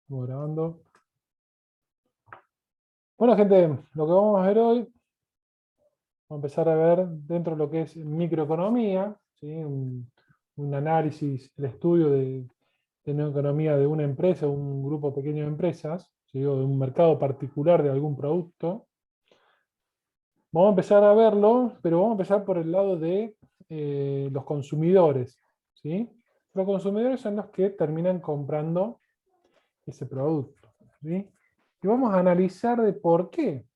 Voy grabando. Bueno, gente, lo que vamos a ver hoy, vamos a empezar a ver dentro de lo que es microeconomía, ¿sí? Un análisis, el estudio de una economía de una empresa, un grupo pequeño de empresas, ¿sí? O de un mercado particular de algún producto. Vamos a empezar a verlo, pero vamos a empezar por el lado de los consumidores, ¿sí? Los consumidores son los que terminan comprando ese producto, ¿sí? Y vamos a analizar de por qué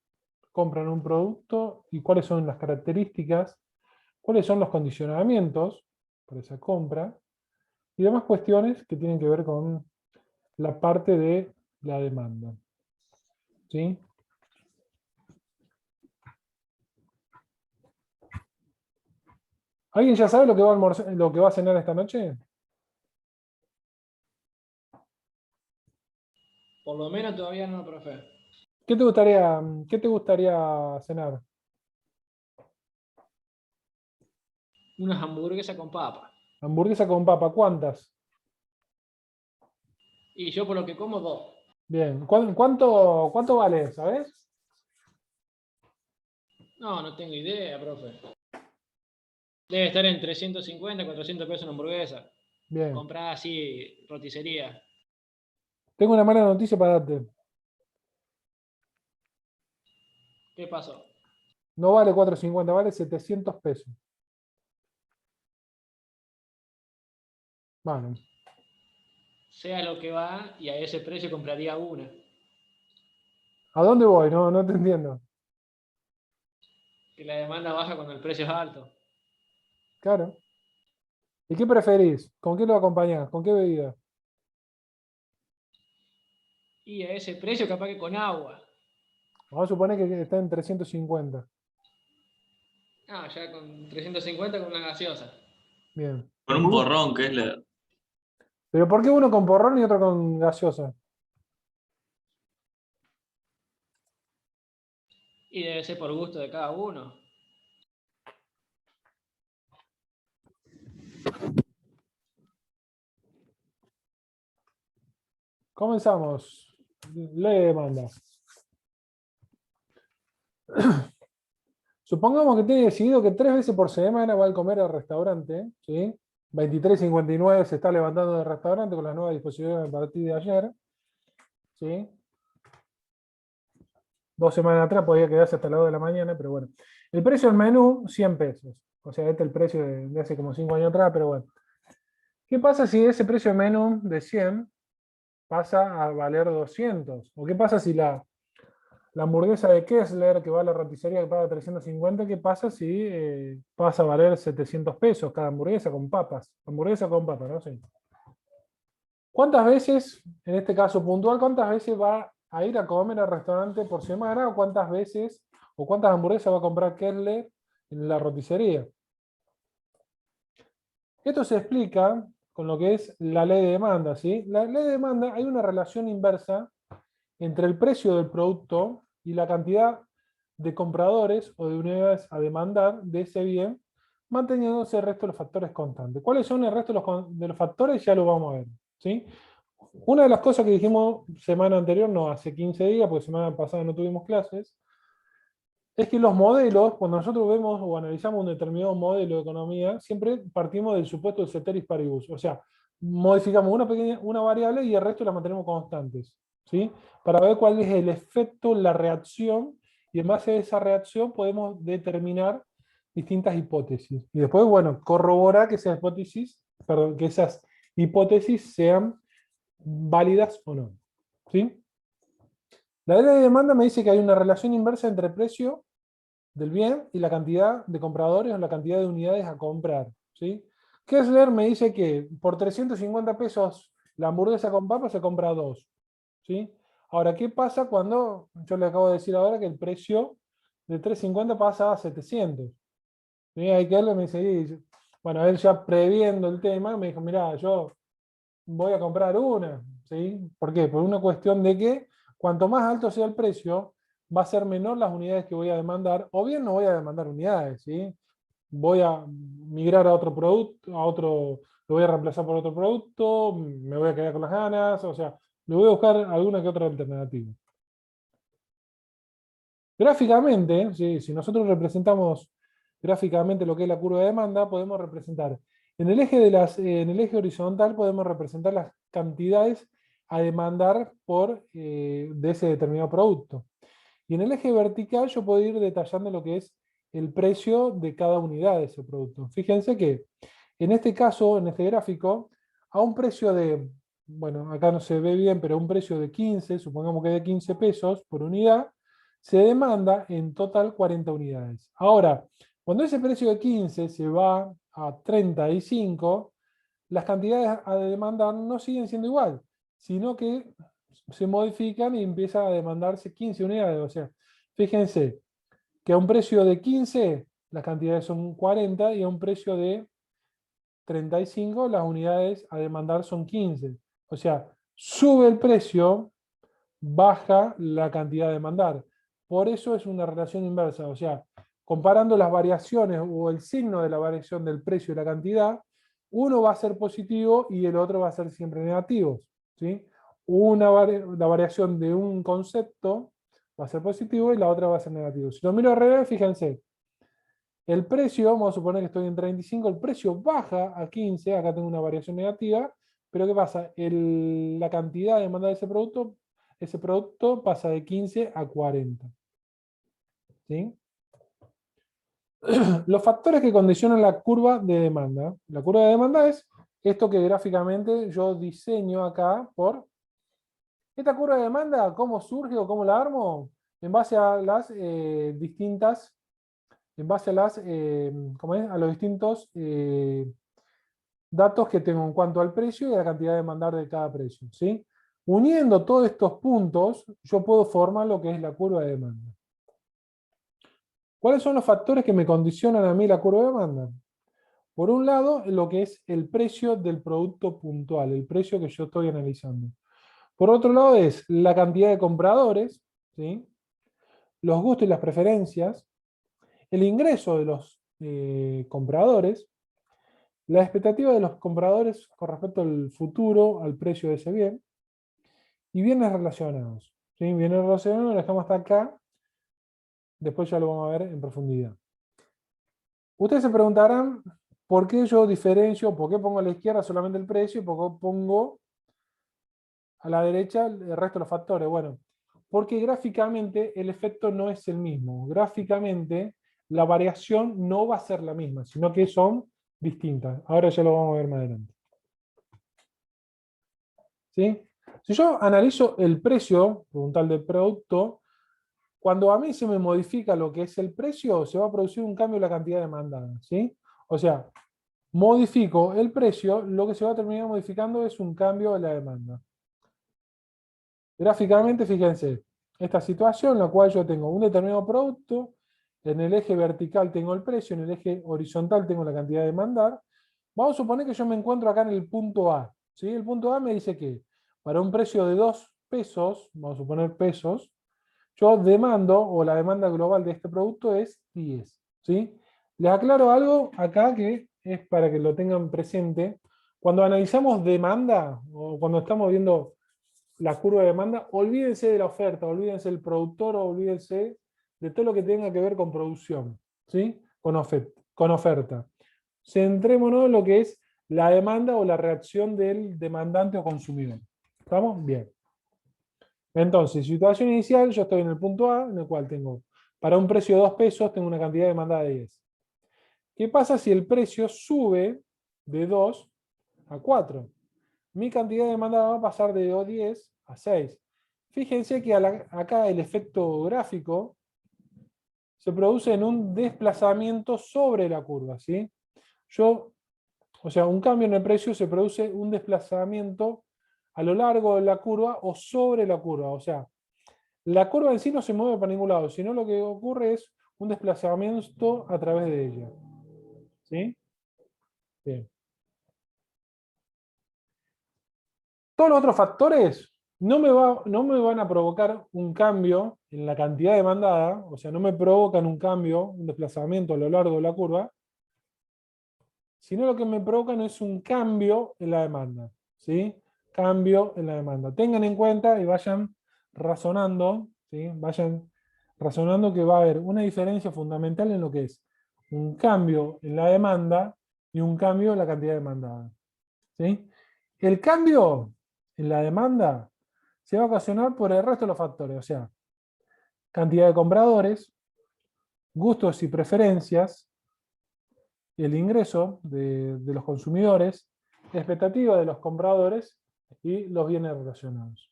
compran un producto y cuáles son las características, cuáles son los condicionamientos para esa compra y demás cuestiones que tienen que ver con la parte de la demanda. ¿Sí? ¿Alguien ya sabe lo que va a lo que va a cenar esta noche? Por lo menos todavía no, profe. ¿Qué te gustaría cenar? Unas hamburguesas con papa. Hamburguesa con papa, ¿cuántas? Y yo por lo que como, dos. Bien, cuánto vale, sabes? No, no tengo idea, profe. Debe estar en 350, 400 pesos una hamburguesa. Bien, Comprada así, roticería. tengo una mala noticia para darte. ¿Qué pasó? No vale 4,50, vale 700 pesos. Bueno, Sea lo que va, y a ese precio compraría una. ¿a dónde voy? No, no te entiendo. Que la demanda baja cuando el precio es alto. Claro. ¿Y qué preferís? ¿Con qué lo acompañás? ¿Con qué bebida? Y a ese precio capaz que con agua. Vamos a suponer que está en 350. Ah, ya con 350 con una gaseosa. Bien. Con ¿Y un porrón, que es la... pero por qué uno con porrón y otro con gaseosa? Y debe ser por gusto de cada uno. Comenzamos. Ley de demanda. Supongamos que tiene decidido que 3 veces por semana va a comer al restaurante, ¿sí? 23:59 se está levantando del restaurante con las nuevas disposiciones a partir de ayer, ¿sí? 2 semanas atrás podía quedarse hasta las 2 de la mañana, pero bueno. El precio del menú, 100 pesos. O sea, este es el precio de hace como 5 años atrás, pero bueno. ¿Qué pasa si ese precio de menú de 100 pasa a valer 200? ¿O qué pasa si la hamburguesa de Kessler, que va a la roticería que paga 350, qué pasa si pasa a valer 700 pesos cada hamburguesa con papas? Hamburguesa con papas, ¿no? Sí. ¿Cuántas veces, en este caso puntual, cuántas veces va a ir a comer al restaurante por semana? ¿O cuántas veces, o cuántas hamburguesas va a comprar Kessler en la roticería? Esto se explica con lo que es la ley de demanda, ¿sí? La ley de demanda, hay una relación inversa entre el precio del producto y la cantidad de compradores o de unidades a demandar de ese bien, manteniéndose el resto de los factores constantes. ¿Cuáles son el resto de los factores? Ya lo vamos a ver, ¿sí? Una de las cosas que dijimos semana anterior, no, hace 15 días, porque semana pasada no tuvimos clases, es que los modelos, cuando nosotros vemos o analizamos un determinado modelo de economía, siempre partimos del supuesto del ceteris paribus. O sea, modificamos una variable y el resto la mantenemos constantes, ¿sí? Para ver cuál es el efecto, la reacción, y en base a esa reacción podemos determinar distintas hipótesis. Y después, bueno, corroborar que esas hipótesis, perdón, que esas hipótesis sean válidas o no, ¿sí? La ley de demanda me dice que hay una relación inversa entre el precio del bien y la cantidad de compradores o la cantidad de unidades a comprar, ¿sí? Kessler me dice que por 350 pesos la hamburguesa con papas se compra dos, ¿sí? Ahora, ¿qué pasa cuando, yo le acabo de decir ahora que el precio de 350 pasa a 700? ¿Sí? Ahí Kessler me dice, bueno, él ya previendo el tema, me dijo, mirá, yo voy a comprar una, ¿sí? ¿Por qué? Por una cuestión de que cuanto más alto sea el precio, va a ser menor las unidades que voy a demandar, o bien no voy a demandar unidades, ¿sí? Voy a migrar a otro producto, lo voy a reemplazar por otro producto, me voy a quedar con las ganas, o sea, Le voy a buscar alguna que otra alternativa. Gráficamente, ¿sí? Si nosotros representamos gráficamente lo que es la curva de demanda, podemos representar en el eje, en el eje horizontal podemos representar las cantidades a demandar de ese determinado producto. Y en el eje vertical yo puedo ir detallando lo que es el precio de cada unidad de ese producto. Fíjense que en este caso, en este gráfico, a un precio de, bueno, acá no se ve bien, pero a un precio de 15, supongamos que de 15 pesos por unidad, se demanda en total 40 unidades. Ahora, cuando ese precio de 15 se va a 35, las cantidades a demandar no siguen siendo igual, sino que se modifican y empieza a demandarse 15 unidades. O sea, fíjense que a un precio de 15 las cantidades son 40 y a un precio de 35 las unidades a demandar son 15. O sea, sube el precio, baja la cantidad a demandar. Por eso es una relación inversa. O sea, comparando las variaciones o el signo de la variación del precio y la cantidad, uno va a ser positivo y el otro va a ser siempre negativo. ¿Sí? La variación de un concepto va a ser positivo y la otra va a ser negativo. Si lo miro al revés, fíjense, el precio, vamos a suponer que estoy en 35, el precio baja a 15, acá tengo una variación negativa, pero ¿qué pasa? La cantidad de demanda de ese producto pasa de 15 a 40. ¿Sí? Los factores que condicionan la curva de demanda. La curva de demanda es esto que gráficamente yo diseño acá por... Esta curva de demanda, ¿cómo surge o cómo la armo? En base a las distintas, en base a las, ¿cómo es? A los distintos datos que tengo en cuanto al precio y a la cantidad de demandar de cada precio. ¿Sí? Uniendo todos estos puntos, yo puedo formar lo que es la curva de demanda. ¿Cuáles son los factores que me condicionan a mí la curva de demanda? Por un lado, lo que es el precio del producto puntual, el precio que yo estoy analizando. Por otro lado es la cantidad de compradores, ¿sí? Los gustos y las preferencias, el ingreso de los compradores, la expectativa de los compradores con respecto al futuro, al precio de ese bien, y bienes relacionados. ¿Sí? Bienes relacionados lo dejamos hasta acá, después ya lo vamos a ver en profundidad. Ustedes se preguntarán por qué yo diferencio, por qué pongo a la izquierda solamente el precio y por qué pongo a la derecha el resto de los factores. Bueno, porque gráficamente el efecto no es el mismo. Gráficamente la variación no va a ser la misma, sino que son distintas. Ahora ya lo vamos a ver más adelante. ¿Sí? Si yo analizo el precio un tal del producto, cuando a mí se me modifica lo que es el precio, se va a producir un cambio en la cantidad demandada. ¿Sí? O sea, modifico el precio, lo que se va a terminar modificando es un cambio en la demanda. Gráficamente, fíjense, esta situación en la cual yo tengo un determinado producto, en el eje vertical tengo el precio, en el eje horizontal tengo la cantidad de demandar. Vamos a suponer que yo me encuentro acá en el punto A. ¿Sí? El punto A me dice que para un precio de 2 pesos, vamos a suponer pesos, yo demando, o la demanda global de este producto es 10. ¿Sí? Les aclaro algo acá que es para que lo tengan presente. Cuando analizamos demanda, o cuando estamos viendo la curva de demanda, olvídense de la oferta, olvídense del productor, olvídense de todo lo que tenga que ver con producción, ¿sí? Con oferta. Centrémonos en lo que es la demanda o la reacción del demandante o consumidor. ¿Estamos? Bien. Entonces, situación inicial, yo estoy en el punto A, en el cual tengo, para un precio de 2 pesos, tengo una cantidad de demanda de 10. ¿Qué pasa si el precio sube de 2 a 4? Mi cantidad de demanda va a pasar de 10 a 6. Fíjense que acá el efecto gráfico se produce en un desplazamiento sobre la curva. ¿Sí? O sea, un cambio en el precio se produce un desplazamiento a lo largo de la curva o sobre la curva. O sea, la curva en sí no se mueve para ningún lado, sino lo que ocurre es un desplazamiento a través de ella. ¿Sí? Bien. Todos los otros factores no me van a provocar un cambio en la cantidad demandada, o sea, no me provocan un cambio, un desplazamiento a lo largo de la curva, sino lo que me provocan es un cambio en la demanda. ¿Sí? cambio en la demanda. Tengan en cuenta y vayan razonando, ¿sí? Vayan razonando que va a haber una diferencia fundamental en lo que es un cambio en la demanda y un cambio en la cantidad demandada, ¿sí? El cambio en la demanda se va a ocasionar por el resto de los factores, o sea, cantidad de compradores, gustos y preferencias, el ingreso de los consumidores, expectativa de los compradores y los bienes relacionados.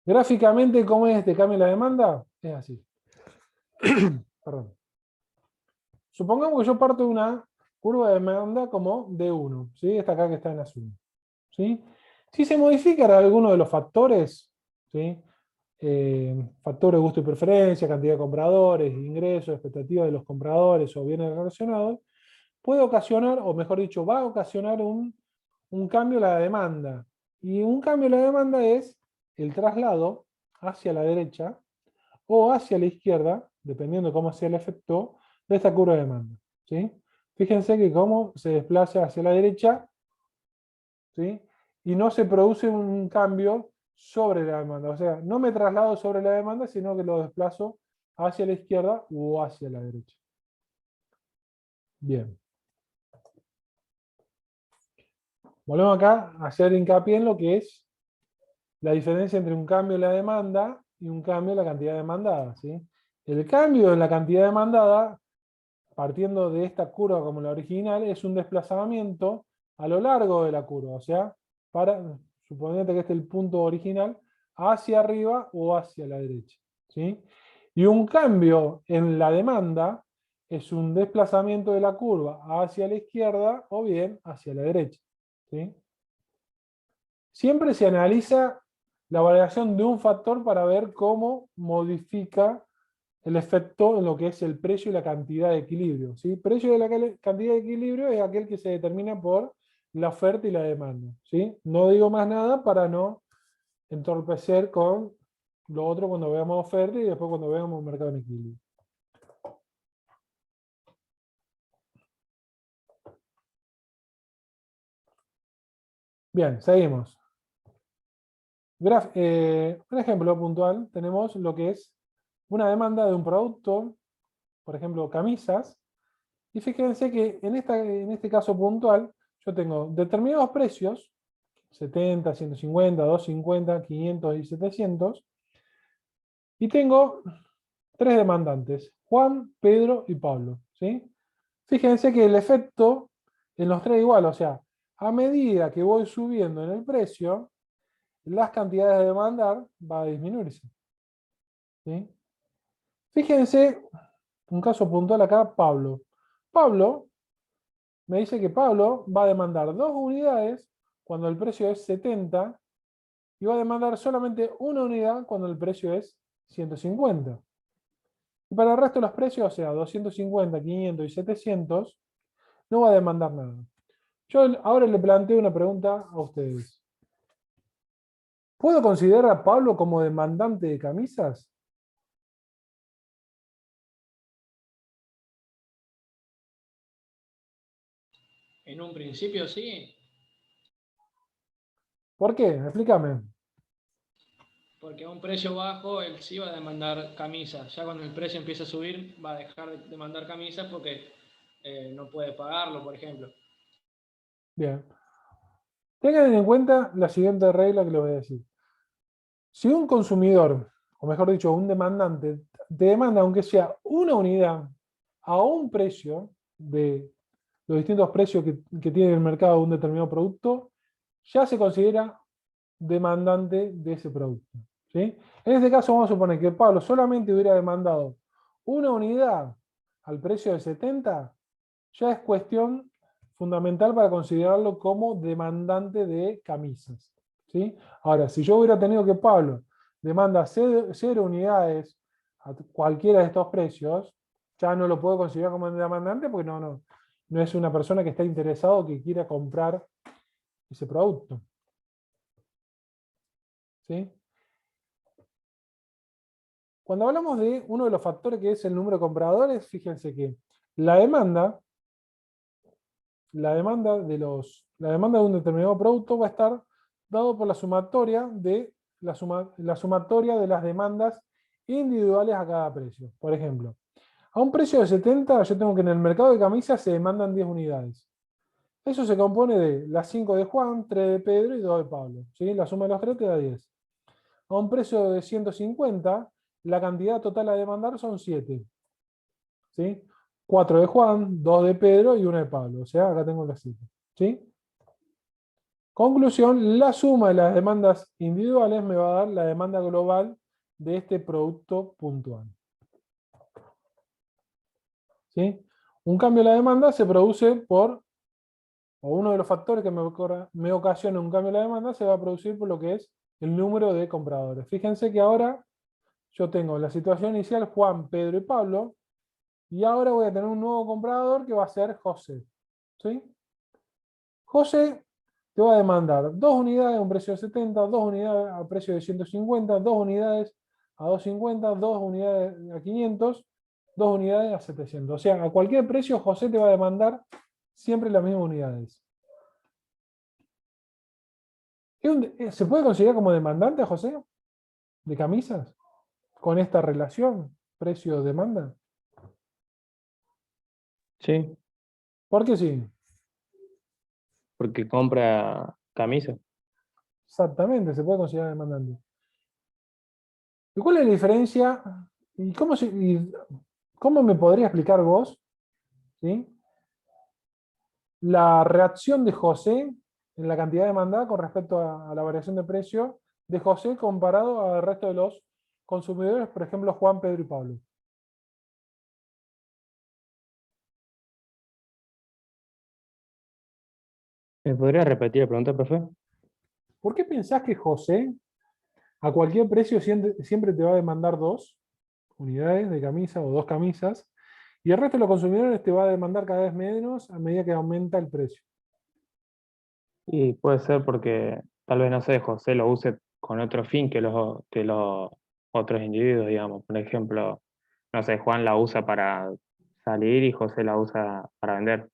Gráficamente, ¿cómo es este cambio en la demanda? Es así. Perdón. Supongamos que yo parto de una curva de demanda como D1, ¿sí? Esta acá que está en azul, ¿sí? Si se modifican alguno de los factores, ¿sí? Factores de gusto y preferencia, cantidad de compradores, ingresos, expectativas de los compradores o bienes relacionados, puede ocasionar, o mejor dicho, va a ocasionar un cambio en la demanda. Y un cambio en la demanda es el traslado hacia la derecha o hacia la izquierda, dependiendo de cómo sea el efecto, de esta curva de demanda, ¿sí? Fíjense que cómo se desplaza hacia la derecha, ¿sí? Y no se produce un cambio sobre la demanda. O sea, no me traslado sobre la demanda, sino que lo desplazo hacia la izquierda o hacia la derecha. Bien. Volvemos acá a hacer hincapié en lo que es la diferencia entre un cambio en la demanda y un cambio en la cantidad demandada, ¿sí? El cambio en la cantidad demandada, partiendo de esta curva como la original, es un desplazamiento a lo largo de la curva, o sea, suponete que este es el punto original, hacia arriba o hacia la derecha, ¿sí? Y un cambio en la demanda es un desplazamiento de la curva hacia la izquierda o bien hacia la derecha, ¿sí? Siempre se analiza la variación de un factor para ver cómo modifica el efecto en lo que es el precio y la cantidad de equilibrio, ¿sí? Precio de la cantidad de equilibrio es aquel que se determina por la oferta y la demanda, ¿sí? No digo más nada para no entorpecer con lo otro cuando veamos oferta y después cuando veamos mercado en equilibrio. Bien, seguimos. Un ejemplo puntual, tenemos lo que es una demanda de un producto, por ejemplo, camisas, y fíjense que en este caso puntual, yo tengo determinados precios, 70, 150, 250, 500 y 700, y tengo tres demandantes, Juan, Pedro y Pablo, ¿sí? Fíjense que el efecto en los tres igual, o sea, a medida que voy subiendo en el precio, las cantidades de demandar va a disminuirse, ¿sí? Fíjense, un caso puntual acá, Pablo. Pablo me dice que Pablo va a demandar 2 unidades cuando el precio es 70 y va a demandar solamente una unidad cuando el precio es 150. Y para el resto de los precios, o sea, 250, 500 y 700, no va a demandar nada. Yo ahora le planteo una pregunta a ustedes. ¿Puedo considerar a Pablo como demandante de camisas? En un principio sí, ¿Por qué? Explícame. porque a un precio bajo él sí va a demandar camisas. Ya cuando el precio empieza a subir va a dejar de demandar camisas porque no puede pagarlo, por ejemplo. Bien. Tengan en cuenta la siguiente regla que les voy a decir. Si un consumidor, o mejor dicho, un demandante, te demanda aunque sea una unidad a un precio de los distintos precios que tiene el mercado de un determinado producto, ya se considera demandante de ese producto, ¿sí? En este caso vamos a suponer que Pablo solamente hubiera demandado una unidad al precio de 70, ya es cuestión fundamental para considerarlo como demandante de camisas, ¿sí? Ahora, si yo hubiera tenido que Pablo demanda 0 unidades a cualquiera de estos precios, ya no lo puedo considerar como demandante porque no es una persona que está interesado o que quiera comprar ese producto, ¿sí? Cuando hablamos de uno de los factores que es el número de compradores, fíjense que la demanda, la demanda de un determinado producto va a estar dado por la sumatoria de la sumatoria de las demandas individuales a cada precio. Por ejemplo, a un precio de 70, yo tengo que en el mercado de camisas se demandan 10 unidades. Eso se compone de las 5 de Juan, 3 de Pedro y 2 de Pablo. ¿Sí? La suma de los tres te da 10. A un precio de 150, la cantidad total a demandar son 7. ¿Sí? 4 de Juan, 2 de Pedro y 1 de Pablo. O sea, acá tengo las 7. ¿Sí? Conclusión, la suma de las demandas individuales me va a dar la demanda global de este producto puntual. ¿Sí? Un cambio de la demanda se produce por, o uno de los factores que me ocasiona un cambio de la demanda se va a producir por lo que es el número de compradores. Fíjense que ahora yo tengo la situación inicial Juan, Pedro y Pablo, y ahora voy a tener un nuevo comprador que va a ser José. ¿Sí? José te va a demandar 2 unidades a un precio de 70, 2 unidades a precio de 150, 2 unidades a 250, 2 unidades a 500, 2 unidades a 700. O sea, a cualquier precio José te va a demandar siempre las mismas unidades. ¿Se puede considerar como demandante a José de camisas con esta relación precio-demanda? Sí, ¿Por qué sí? porque compra camisa. Exactamente, se puede considerar demandante. ¿Y cuál es la diferencia? ¿Y cómo me podría explicar vos, ¿sí?, la reacción de José en la cantidad demandada con respecto a la variación de precio de José comparado al resto de los consumidores, por ejemplo, Juan, Pedro y Pablo? ¿Me podría repetir la pregunta, profe? ¿Por qué pensás que José a cualquier precio siempre te va a demandar 2 unidades de camisa o 2 camisas, y el resto de los consumidores te va a demandar cada vez menos a medida que aumenta el precio? Y puede ser porque tal vez, no sé, José lo use con otro fin que los otros individuos, digamos. Por ejemplo, no sé, Juan la usa para salir y José la usa para vender.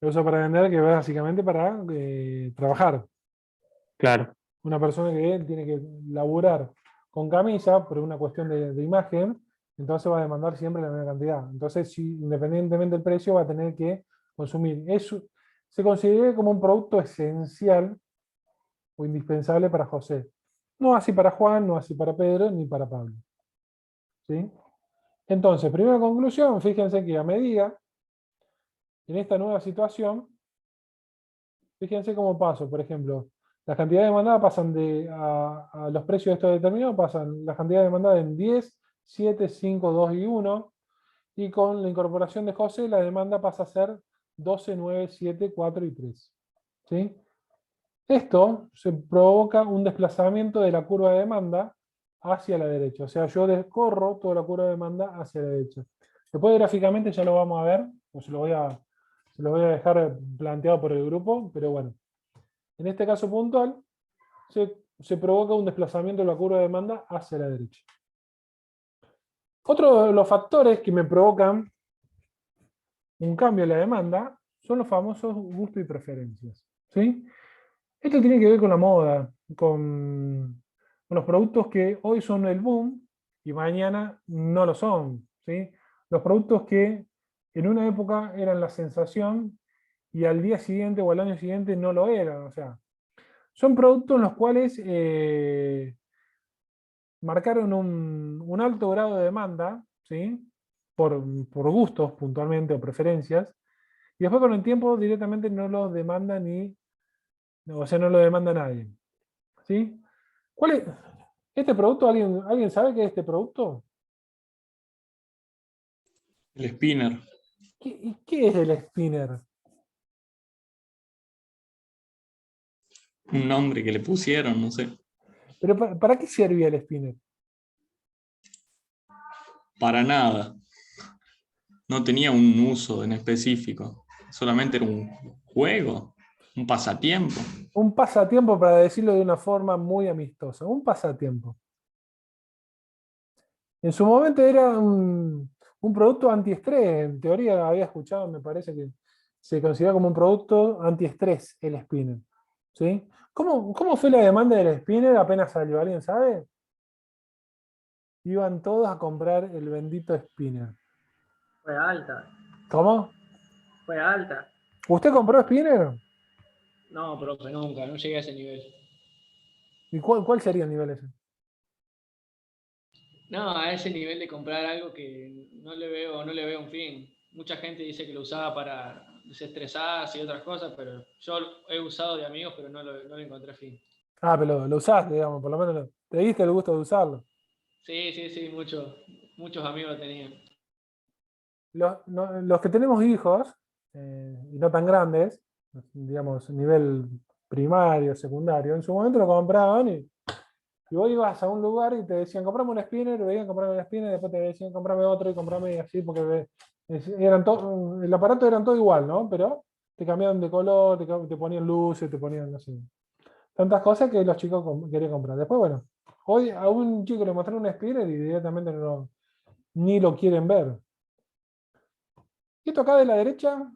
Lo usa para vender, que es básicamente para trabajar. Claro, Una persona que tiene que laburar con camisa por una cuestión de imagen, entonces va a demandar siempre la misma cantidad. Entonces, independientemente del precio, va a tener que consumir. Eso se considera como un producto esencial o indispensable para José. No así para Juan, no así para Pedro, ni para Pablo. ¿Sí? Entonces, primera conclusión, fíjense que a medida, en esta nueva situación, fíjense cómo paso, por ejemplo, las cantidades demandadas pasan a los precios de estos determinados, pasan las cantidades demandadas en 10, 7, 5, 2 y 1, y con la incorporación de José la demanda pasa a ser 12, 9, 7, 4 y 3. ¿Sí? Esto se provoca un desplazamiento de la curva de demanda hacia la derecha. O sea, yo descorro toda la curva de demanda hacia la derecha. Después gráficamente ya lo vamos a ver, o se lo voy a dejar planteado por el grupo, pero bueno. En este caso puntual, se provoca un desplazamiento de la curva de demanda hacia la derecha. Otro de los factores que me provocan un cambio en la demanda son los famosos gustos y preferencias. ¿Sí? Esto tiene que ver con la moda, con los productos que hoy son el boom y mañana no lo son. ¿Sí? Los productos que en una época eran la sensación y al día siguiente o al año siguiente no lo eran. O sea, son productos en los cuales marcaron un alto grado de demanda, ¿sí?, por gustos puntualmente o preferencias, y después con el tiempo directamente no los demanda o sea, no lo demanda nadie. ¿Sí? ¿Cuál es este producto? ¿Alguien sabe qué es este producto? El spinner, ¿Qué es el spinner? un nombre que le pusieron, no sé. ¿Pero para qué servía el spinner? Para nada. No tenía un uso en específico. Solamente era un juego, un pasatiempo. Un pasatiempo, para decirlo de una forma muy amistosa. Un pasatiempo. En su momento era un producto antiestrés. En teoría había escuchado, me parece que se considera como un producto antiestrés el spinner. ¿sí? ¿Cómo fue la demanda del spinner apenas salió? ¿Alguien sabe? Iban todos a comprar el bendito spinner. Fue alta, ¿Cómo? fue alta. ¿Usted compró spinner? No, profe, nunca, no llegué a ese nivel. ¿Y cuál sería el nivel ese? No, a ese nivel de comprar algo que no le veo un fin. Mucha gente dice que lo usaba para desestresarse y otras cosas, pero yo he usado de amigos, pero no le encontré fin. Ah, pero lo usaste, digamos, por lo menos te diste el gusto de usarlo. Sí, sí, sí, muchos amigos lo tenían. Los que tenemos hijos, y no tan grandes, digamos, nivel primario, secundario, en su momento lo compraban y vos ibas a un lugar y te decían, comprame un spinner, y veían comprame un spinner, y después te decían, comprame otro y comprame y así, porque el aparato eran todo igual, ¿no? Pero te cambiaban de color, te ponían luces, te ponían, no sé, tantas cosas que los chicos querían comprar. Después, bueno, hoy a un chico le mostraron un spinner y directamente ni lo quieren ver. Y esto acá de la derecha,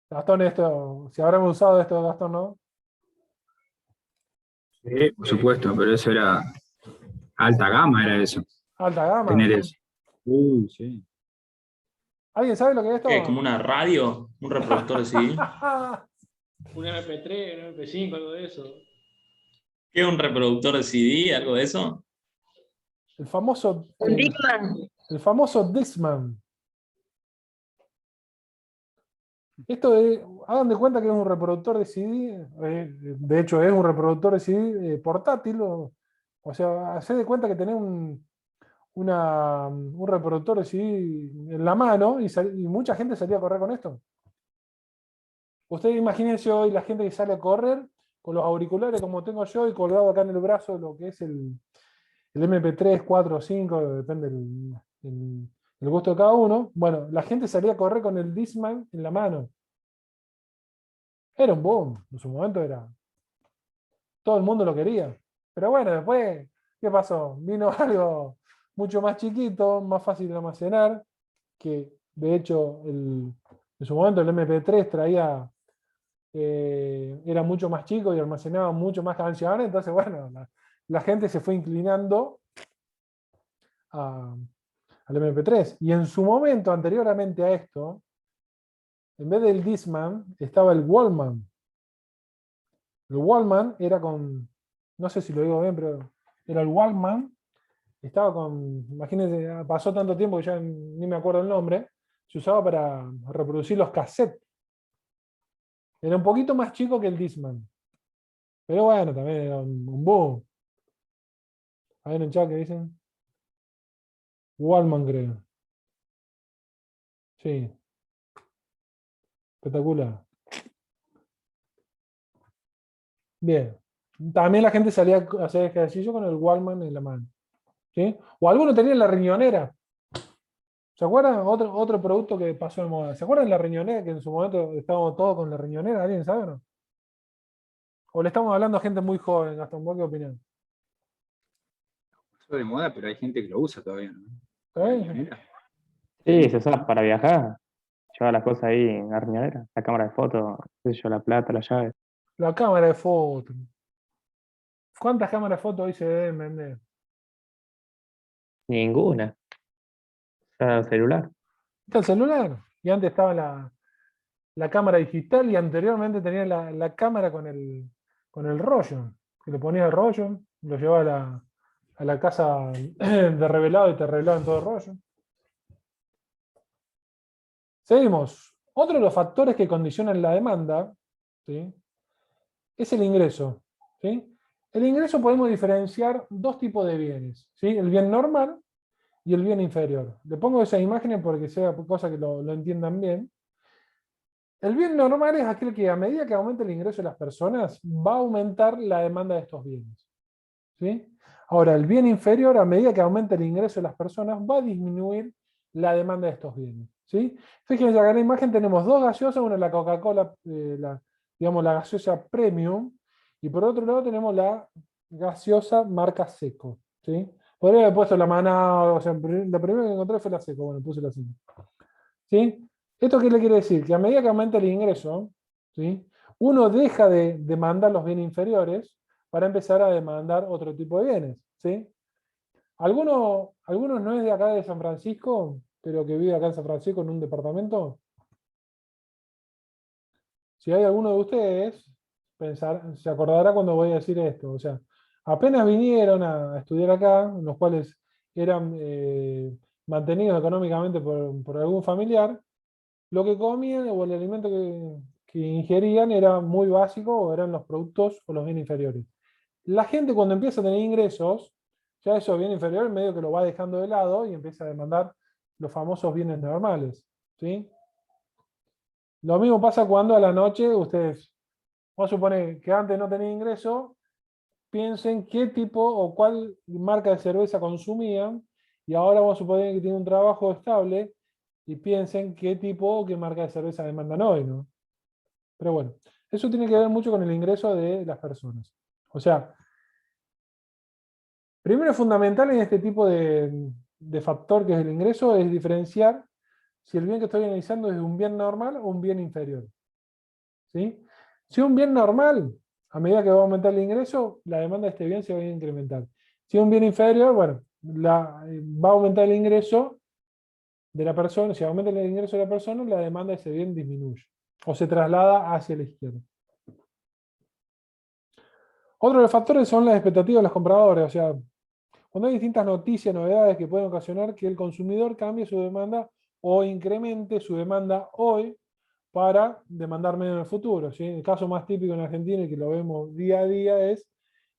Gastón, esto, si habremos usado esto, Gastón, ¿no? Sí, por supuesto, pero eso era alta gama, era eso, Alta gama. tener eso. Sí. ¿Alguien sabe lo que es ¿Qué? ¿Como esto? una radio? ¿Un reproductor de CD? Un MP3, un MP5, algo de eso. ¿Qué? ¿Un reproductor de CD? ¿Algo de eso? El famoso, Un Dickman. el famoso Discman. Esto es, hagan de cuenta que es un reproductor de CD, de hecho es un reproductor de CD portátil, o sea, haced de cuenta que tenés un reproductor de CD en la mano y mucha gente salía a correr con esto. Ustedes imagínense hoy la gente que sale a correr con los auriculares como tengo yo y colgado acá en el brazo lo que es el MP3, 4 o 5, depende el gusto de cada uno. Bueno, la gente salía a correr con el Discman en la mano. Era un boom, en su momento era. Todo el mundo lo quería. Pero bueno, después, ¿qué pasó? Vino algo mucho más chiquito, más fácil de almacenar, que de hecho en su momento el MP3 traía, era mucho más chico y almacenaba mucho más canciones, entonces bueno, la gente se fue inclinando al MP3. Y en su momento, anteriormente a esto, en vez del Discman, estaba el Wallman. El Wallman era con, no sé si lo digo bien, pero era el Walkman, estaba con, imagínense, pasó tanto tiempo que ya ni me acuerdo el nombre, se usaba para reproducir los cassettes. Era un poquito más chico que el Discman. Pero bueno, también era un boom. Hay en el chat que dicen Wallman, creo. Sí, espectacular. Bien. También la gente salía a hacer ejercicio con el Wallman en la mano. ¿Sí? O algunos tenían la riñonera. ¿Se acuerdan? Otro producto que pasó de moda. ¿Se acuerdan de la riñonera? Que en su momento estábamos todos con la riñonera. ¿Alguien sabe o no? ¿O le estamos hablando a gente muy joven, Gastón? ¿Vos qué opinás? Pasó de moda, pero hay gente que lo usa todavía, ¿no? ¿Está La bien? riñonera. Sí, se usa para viajar. Lleva las cosas ahí en la riñonera, la cámara de fotos, qué sé yo, la plata, la llave. La cámara de foto. ¿Cuántas cámaras de foto hoy se deben vender? Ninguna. Ya celular. Está el celular. Y antes estaba la cámara digital y anteriormente tenía la cámara con el rollo. Que le ponía el rollo, lo llevaba a la casa de revelado y te revelaban todo el rollo. Seguimos. Otro de los factores que condicionan la demanda, ¿sí?, es el ingreso. ¿Sí? El ingreso podemos diferenciar dos tipos de bienes. ¿Sí? El bien normal y el bien inferior. Le pongo esas imágenes porque sea cosa que lo entiendan bien. El bien normal es aquel que a medida que aumente el ingreso de las personas, va a aumentar la demanda de estos bienes. ¿Sí? Ahora, el bien inferior, a medida que aumente el ingreso de las personas, va a disminuir la demanda de estos bienes. ¿Sí? Fíjense, acá en la imagen tenemos dos gaseosas, una es la Coca-Cola, digamos la gaseosa premium, y por otro lado tenemos la gaseosa marca Seco. ¿Sí? Podría haber puesto la Manao, o sea, la primera que encontré fue la Seco, bueno, puse la Seco. ¿Sí? ¿Esto qué le quiere decir? Que a medida que aumenta el ingreso, ¿sí?, uno deja de demandar los bienes inferiores para empezar a demandar otro tipo de bienes, ¿sí? ¿Alguno no es de acá de San Francisco, pero que vive acá en San Francisco en un departamento? Si hay alguno de ustedes, se acordará cuando voy a decir esto. O sea, apenas vinieron a estudiar acá, en los cuales eran mantenidos económicamente por algún familiar, lo que comían o el alimento que ingerían era muy básico o eran los productos o los bienes inferiores. La gente cuando empieza a tener ingresos, ya esos bienes inferiores medio que lo va dejando de lado y empieza a demandar los famosos bienes normales, ¿sí? Lo mismo pasa cuando a la noche ustedes, vamos a suponer que antes no tenían ingreso, piensen qué tipo o cuál marca de cerveza consumían y ahora vamos a suponer que tienen un trabajo estable y piensen qué tipo o qué marca de cerveza demandan hoy, ¿no? Pero bueno, eso tiene que ver mucho con el ingreso de las personas. O sea, primero fundamental en este tipo de factor que es el ingreso es diferenciar si el bien que estoy analizando es un bien normal o un bien inferior. ¿Sí? Si es un bien normal, a medida que va a aumentar el ingreso, la demanda de este bien se va a incrementar. Si es un bien inferior, bueno, va a aumentar el ingreso de la persona. Si aumenta el ingreso de la persona, la demanda de ese bien disminuye o se traslada hacia la izquierda. Otro de los factores son las expectativas de los compradores. O sea, cuando hay distintas noticias, novedades que pueden ocasionar que el consumidor cambie su demanda o incremente su demanda hoy para demandar menos en el futuro, ¿sí? El caso más típico en Argentina y que lo vemos día a día es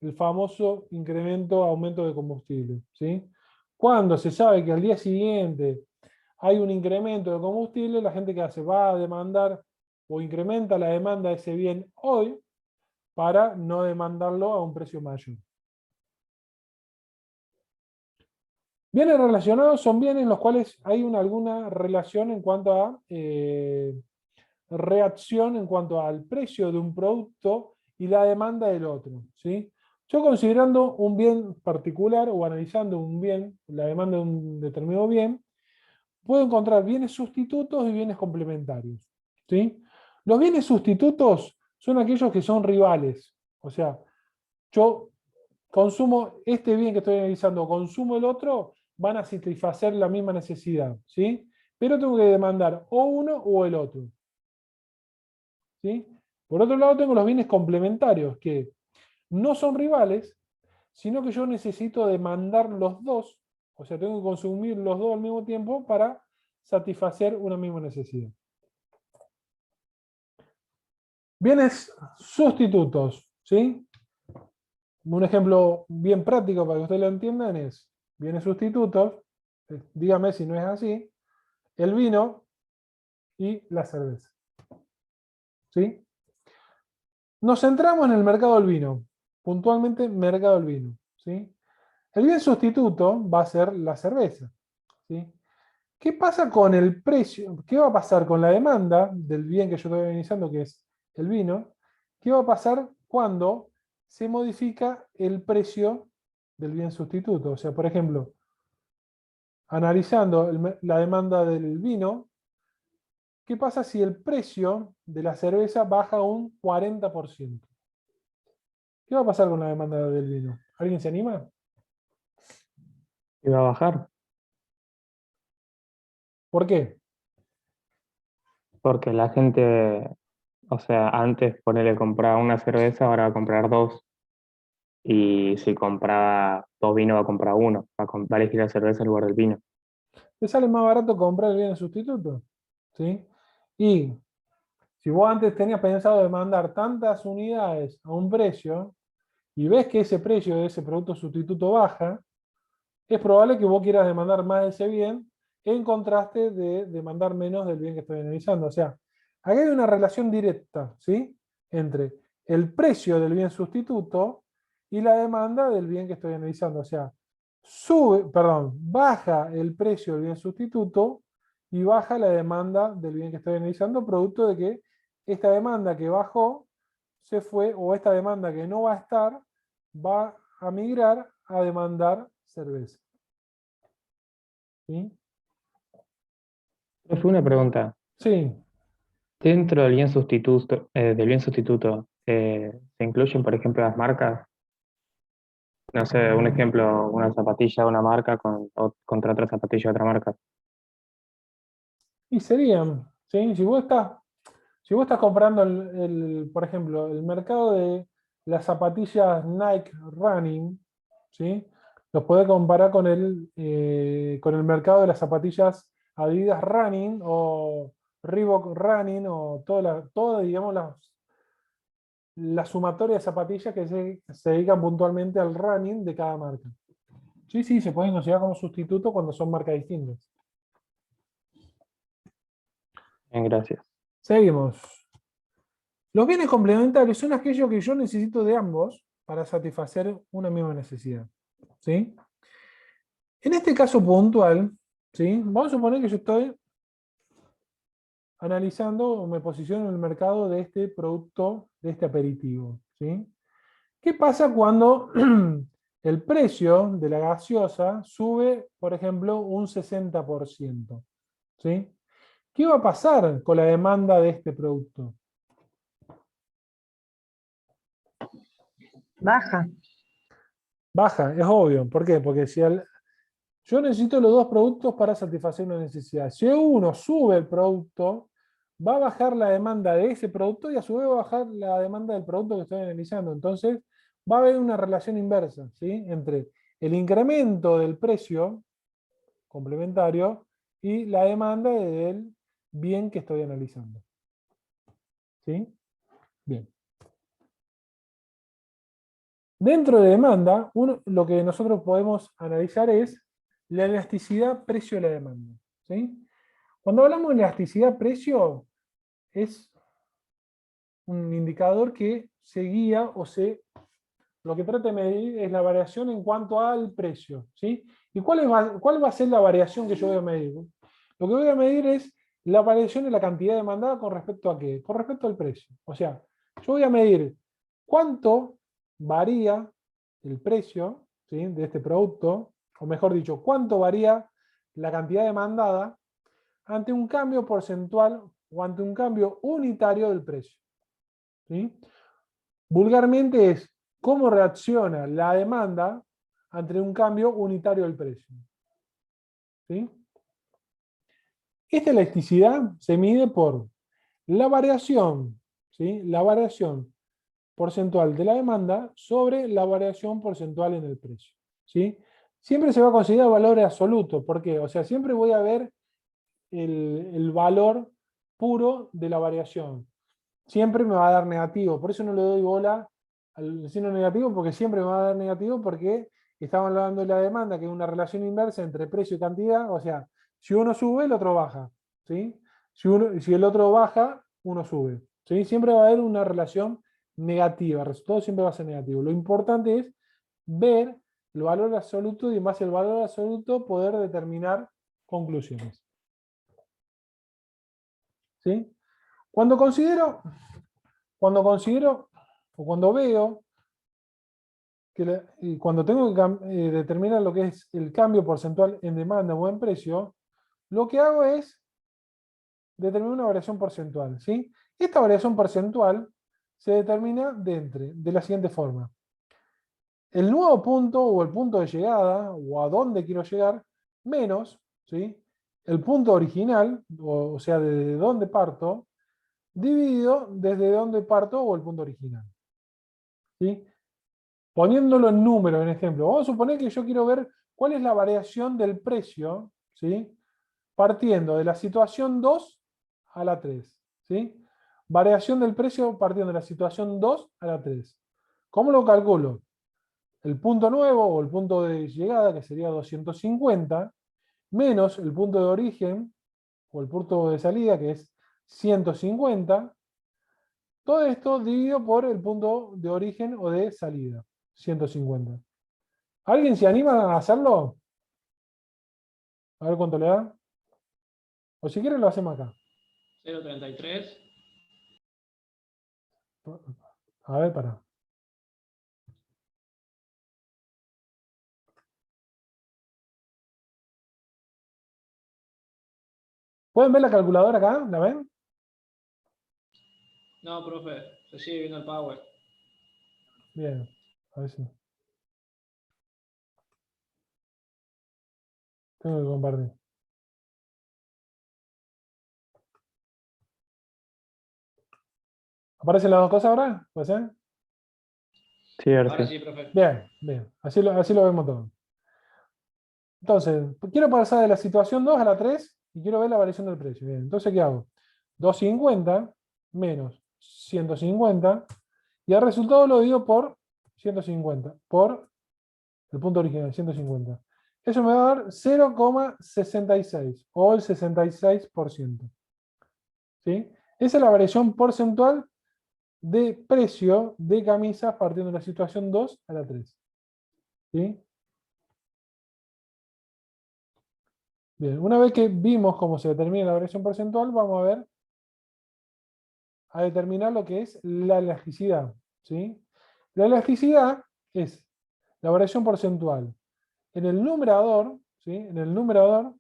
el famoso aumento de combustible, ¿sí? Cuando se sabe que al día siguiente hay un incremento de combustible, la gente que hace va a demandar o incrementa la demanda de ese bien hoy para no demandarlo a un precio mayor. Bienes relacionados son bienes en los cuales hay alguna relación en cuanto a reacción en cuanto al precio de un producto y la demanda del otro, ¿sí? Yo considerando un bien particular o analizando un bien, la demanda de un determinado bien, puedo encontrar bienes sustitutos y bienes complementarios, ¿sí? Los bienes sustitutos son aquellos que son rivales, o sea, yo consumo este bien que estoy analizando, consumo el otro, van a satisfacer la misma necesidad, ¿sí? Pero tengo que demandar o uno o el otro. ¿Sí? Por otro lado tengo los bienes complementarios, que no son rivales, sino que yo necesito demandar los dos, o sea, tengo que consumir los dos al mismo tiempo para satisfacer una misma necesidad. Bienes sustitutos, ¿sí? Un ejemplo bien práctico para que ustedes lo entiendan es, bienes sustitutos, dígame si no es así, el vino y la cerveza. ¿Sí? Nos centramos en el mercado del vino, puntualmente mercado del vino, ¿sí? El bien sustituto va a ser la cerveza, ¿sí? ¿Qué pasa con el precio? ¿Qué va a pasar con la demanda del bien que yo estoy analizando, que es el vino? ¿Qué va a pasar cuando se modifica el precio del bien sustituto? O sea, por ejemplo, analizando la demanda del vino, ¿qué pasa si el precio de la cerveza baja un 40%? ¿Qué va a pasar con la demanda del vino? ¿Alguien se anima? Y va a bajar, ¿Por qué? porque la gente, o sea, antes ponerle compraba una cerveza, ahora va a comprar dos. Y si compraba dos vinos, va a comprar uno. Va a elegir la cerveza en lugar del vino. Te sale más barato comprar el bien sustituto, ¿sí? Y si vos antes tenías pensado demandar tantas unidades a un precio y ves que ese precio de ese producto sustituto baja, es probable que vos quieras demandar más de ese bien en contraste de demandar menos del bien que estoy analizando. O sea, aquí hay una relación directa, ¿sí? Entre el precio del bien sustituto y la demanda del bien que estoy analizando. O sea, baja el precio del bien sustituto y baja la demanda del bien que estoy analizando, producto de que esta demanda que bajó se fue, o esta demanda que no va a estar, va a migrar a demandar cerveza. ¿Sí? Fue una pregunta. Sí. Dentro del bien sustituto, se incluyen, por ejemplo, las marcas. No sé, un ejemplo, una zapatilla de una marca contra otra zapatilla de otra marca. Y serían, ¿sí? Si vos estás comprando, por ejemplo, el mercado de las zapatillas Nike Running, ¿sí? Los podés comparar con el mercado de las zapatillas Adidas Running o Reebok Running o todas, digamos, la sumatoria de zapatillas que se dedican puntualmente al running de cada marca. Sí, sí, se pueden considerar como sustituto cuando son marcas distintas. Bien, gracias. Seguimos. Los bienes complementarios son aquellos que yo necesito de ambos para satisfacer una misma necesidad. ¿Sí? En este caso puntual, ¿sí? Vamos a suponer que yo estoy analizando o me posiciono en el mercado de este producto, de este aperitivo. ¿Sí? ¿Qué pasa cuando el precio de la gaseosa sube, por ejemplo, un 60%? ¿Sí? ¿Qué va a pasar con la demanda de este producto? Baja. Baja, es obvio. ¿Por qué? Porque yo necesito los dos productos para satisfacer una necesidad. Si uno sube el producto, va a bajar la demanda de ese producto y a su vez va a bajar la demanda del producto que estoy analizando. Entonces, va a haber una relación inversa, ¿sí? Entre el incremento del precio complementario y la demanda del bien que estoy analizando. ¿Sí? Bien. Dentro de demanda, lo que nosotros podemos analizar es la elasticidad precio de la demanda. ¿Sí? Cuando hablamos de elasticidad precio, es un indicador que se guía lo que trata de medir es la variación en cuanto al precio. ¿Sí? ¿Y cuál va a ser la variación que yo voy a medir? Lo que voy a medir es la variación en la cantidad demandada con respecto a qué? Con respecto al precio. O sea, yo voy a medir cuánto varía el precio, ¿sí?, de este producto, o mejor dicho, cuánto varía la cantidad demandada ante un cambio porcentual o ante un cambio unitario del precio. ¿Sí? Vulgarmente es cómo reacciona la demanda ante un cambio unitario del precio. ¿Sí? Esta elasticidad se mide por la variación, ¿sí?, la variación porcentual de la demanda sobre la variación porcentual en el precio. ¿Sí? Siempre se va a considerar valor absoluto. ¿Por qué? O sea, siempre voy a ver el valor puro de la variación. Siempre me va a dar negativo. Por eso no le doy bola al signo negativo, porque siempre me va a dar negativo, porque estamos hablando de la demanda, que es una relación inversa entre precio y cantidad. O sea, si uno sube, el otro baja. ¿Sí? Si el otro baja, uno sube. ¿Sí? Siempre va a haber una relación negativa. El resultado siempre va a ser negativo. Lo importante es ver el valor absoluto y en base al valor absoluto poder determinar conclusiones. ¿Sí? Cuando considero o cuando veo y cuando tengo que determinar lo que es el cambio porcentual en demanda o en precio, lo que hago es determinar una variación porcentual. ¿Sí? Esta variación porcentual se determina de la siguiente forma. El nuevo punto o el punto de llegada o a dónde quiero llegar menos, ¿sí?, el punto original, o sea, desde dónde parto, dividido desde dónde parto o el punto original. ¿Sí? Poniéndolo en número, en ejemplo, vamos a suponer que yo quiero ver cuál es la variación del precio, ¿sí?, partiendo de la situación 2 a la 3. ¿Sí? Variación del precio partiendo de la situación 2 a la 3. ¿Cómo lo calculo? El punto nuevo o el punto de llegada, que sería 250, menos el punto de origen o el punto de salida, que es 150. Todo esto dividido por el punto de origen o de salida, 150. ¿Alguien se anima a hacerlo? A ver cuánto le da. O si quieren lo hacemos acá. 0,33. A ver, para. ¿Pueden ver la calculadora acá? ¿La ven? No, profe, se sigue viendo el power. Bien, a ver si. Tengo que compartir. ¿Aparecen las dos cosas ahora? ¿Puede ser? Sí, ahora Ahora sí. sí, profe. Bien, bien. Así lo vemos todo. Entonces, quiero pasar de la situación 2 a la 3 y quiero ver la variación del precio. Bien, entonces, ¿qué hago? 250 menos 150 y el resultado lo divido por 150, por el punto original, 150. Eso me va a dar 0,66 o el 66%. ¿Sí? Esa es la variación porcentual de precio de camisas partiendo de la situación 2 a la 3. ¿Sí? Bien, una vez que vimos cómo se determina la variación porcentual, vamos a determinar lo que es la elasticidad. ¿Sí? La elasticidad es la variación porcentual en el numerador, ¿sí? En el numerador,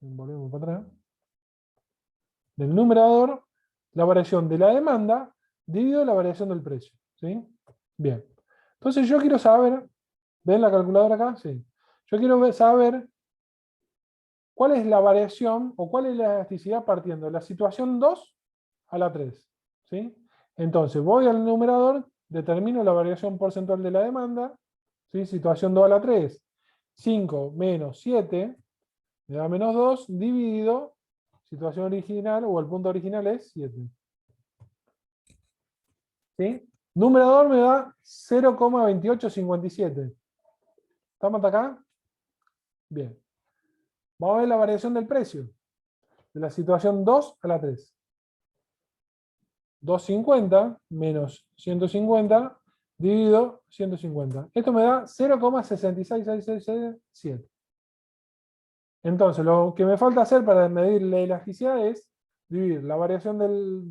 volvemos para atrás, en el numerador, la variación de la demanda dividido la variación del precio. ¿Sí? Bien. Entonces yo quiero saber, ¿ven la calculadora acá? Sí. Yo quiero saber cuál es la variación o cuál es la elasticidad partiendo de la situación 2 a la 3. ¿Sí? Entonces voy al numerador, determino la variación porcentual de la demanda, ¿sí? Situación 2 a la 3, 5 menos 7, me da menos 2, dividido, situación original o el punto original es 7. ¿Sí? Numerador me da 0,2857. ¿Estamos hasta acá? Bien. Vamos a ver la variación del precio, de la situación 2 a la 3. 250 menos 150 dividido 150. Esto me da 0,66667. Entonces, lo que me falta hacer para medir la elasticidad es dividir la variación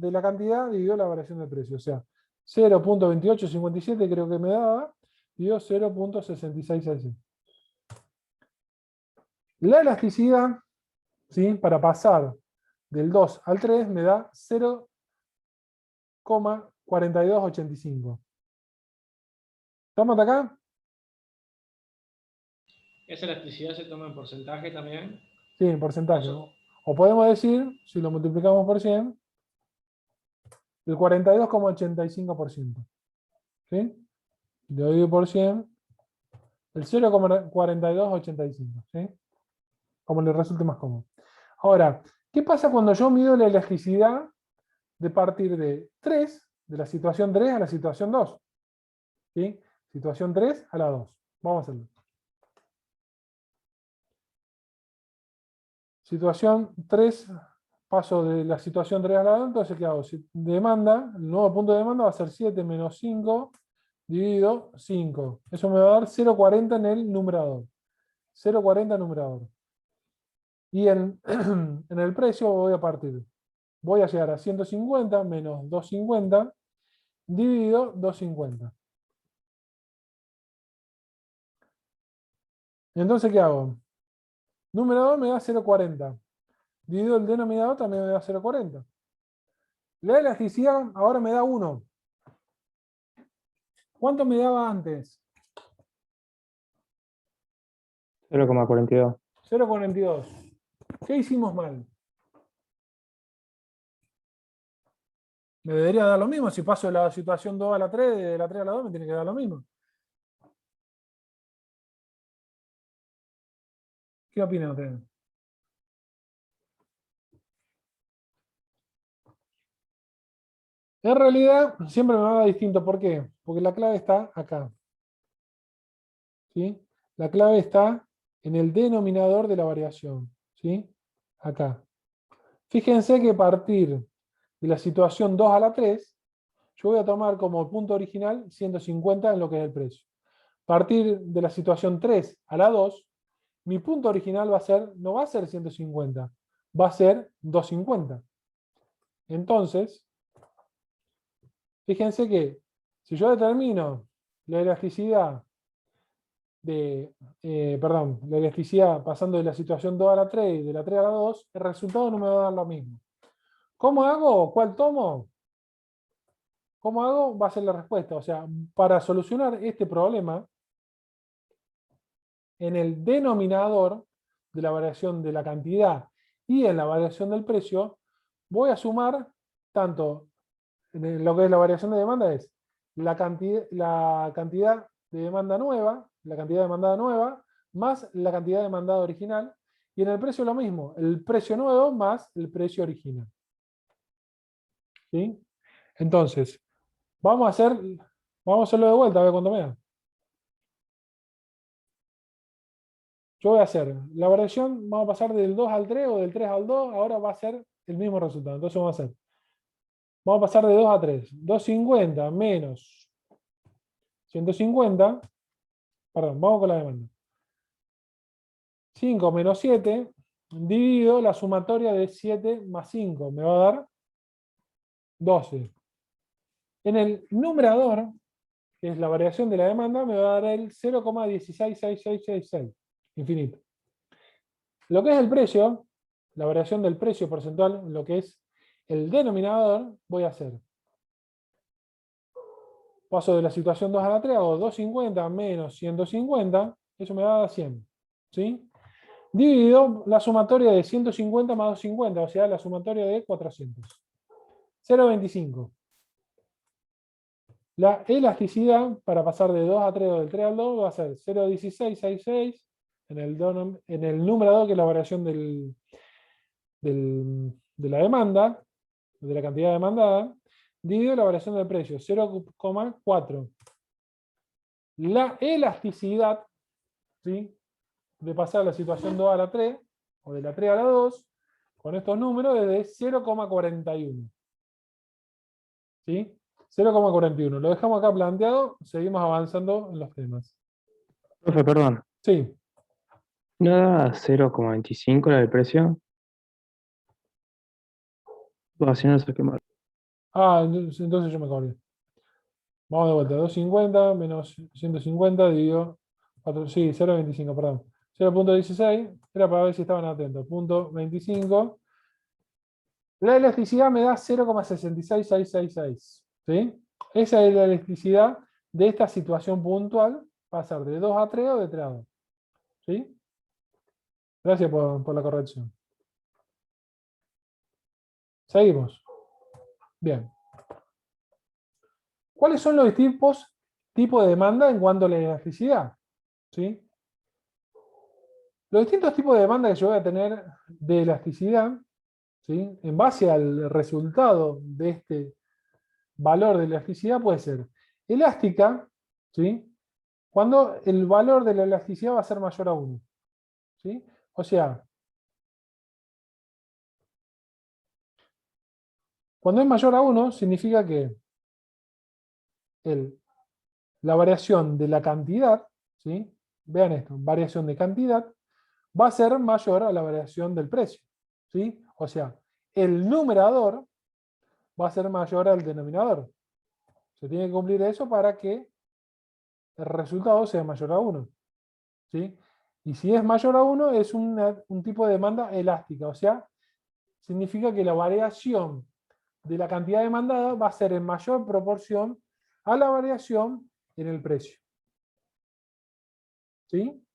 de la cantidad dividido la variación del precio. O sea, 0,2857 creo que me daba, dividido 0,66667. La elasticidad, ¿sí? Para pasar del 2 al 3 me da 0,4285. ¿Estamos hasta acá? Esa elasticidad se toma en porcentaje también. Sí, en porcentaje. Paso. O podemos decir, si lo multiplicamos por 100, el 42,85%. ¿Sí? Dividido por 100, el 0,4285. ¿Sí? Como le resulte más cómodo. Ahora, ¿qué pasa cuando yo mido la elasticidad de partir de 3, de la situación 3 a la situación 2? ¿Sí? Situación 3 a la 2. Vamos a hacerlo. Situación 3, paso de la situación 3 a la 2, entonces ¿qué hago? Si demanda, el nuevo punto de demanda va a ser 7 menos 5 dividido 5. Eso me va a dar 0,40 en el numerador. 0,40 numerador. Y en el precio voy a partir. Voy a llegar a 150 menos 250 dividido 250. Entonces, ¿qué hago? Numerador me da 0,40. Dividido el denominador también me da 0,40. La elasticidad ahora me da 1. ¿Cuánto me daba antes? 0,42. 0,42. ¿Qué hicimos mal? Me debería dar lo mismo. Si paso de la situación 2 a la 3, de la 3 a la 2, me tiene que dar lo mismo. ¿Qué opinan ustedes? En realidad, siempre me va a dar distinto. ¿Por qué? Porque la clave está acá. ¿Sí? La clave está en el denominador de la variación. ¿Sí? Acá. Fíjense que a partir de la situación 2 a la 3, yo voy a tomar como punto original 150 en lo que es el precio. A partir de la situación 3 a la 2, mi punto original no va a ser 150, va a ser 250. Entonces, fíjense que si yo determino la elasticidad la elasticidad pasando de la situación 2 a la 3 y de la 3 a la 2, el resultado no me va a dar lo mismo. ¿Cómo hago? ¿Cuál tomo? ¿Cómo hago? Va a ser la respuesta. O sea, para solucionar este problema, en el denominador de la variación de la cantidad y en la variación del precio, voy a sumar tanto en lo que es la variación de demanda es la cantidad de demanda nueva, la cantidad demandada nueva, más la cantidad demandada original, y en el precio lo mismo, el precio nuevo más el precio original. ¿Sí? Entonces, vamos a hacerlo de vuelta, a ver cuánto me da. Yo voy a hacer la variación, vamos a pasar del 2 al 3 o del 3 al 2, ahora va a ser el mismo resultado. Entonces vamos a pasar de 2 a 3. 250 menos 150, perdón, vamos con la demanda. 5 menos 7, dividido la sumatoria de 7 más 5, me va a dar 12. En el numerador, que es la variación de la demanda, me va a dar el 0,166666, infinito. Lo que es el precio, la variación del precio porcentual, lo que es el denominador, voy a hacer. Paso de la situación 2 a la 3, hago 250 menos 150, eso me va a dar 100. ¿Sí? Dividido la sumatoria de 150 más 250, o sea, la sumatoria de 400. 0,25. La elasticidad para pasar de 2 a 3 o del 3 al 2 va a ser 0,1666 en el numerador, que es la variación de la demanda, de la cantidad demandada, dividido la variación del precio, 0,4. La elasticidad, ¿sí?, de pasar la situación 2 a la 3, o de la 3 a la 2, con estos números es de 0,41. ¿Sí? 0,41. Lo dejamos acá planteado, seguimos avanzando en los temas. Profe, perdón. Sí. ¿No da 0,25 la del precio? O así no lo saqué mal. Ah, entonces yo me acordé. Vamos de vuelta. 250 menos 150 dividido 4, sí, 0,25, perdón. 0,16, era para ver si estaban atentos. 0,25. La elasticidad me da 0,66666. ¿Sí? Esa es la elasticidad de esta situación puntual, pasar de 2 a 3 o de 3 a 2. ¿Sí? Gracias por la corrección. Seguimos. Bien. ¿Cuáles son los tipos de demanda en cuanto a la elasticidad? ¿Sí? Los distintos tipos de demanda que yo voy a tener de elasticidad, ¿sí?, en base al resultado de este valor de elasticidad, puede ser elástica, ¿sí?, cuando el valor de la elasticidad va a ser mayor a 1. ¿Sí? O sea, cuando es mayor a 1 significa que la variación de la cantidad, ¿sí?, vean esto, variación de cantidad, va a ser mayor a la variación del precio. ¿Sí? O sea, el numerador va a ser mayor al denominador. Se tiene que cumplir eso para que el resultado sea mayor a 1. ¿Sí? Y si es mayor a 1 es un tipo de demanda elástica, o sea, significa que la variación de la cantidad demandada va a ser en mayor proporción a la variación en el precio. ¿Sí?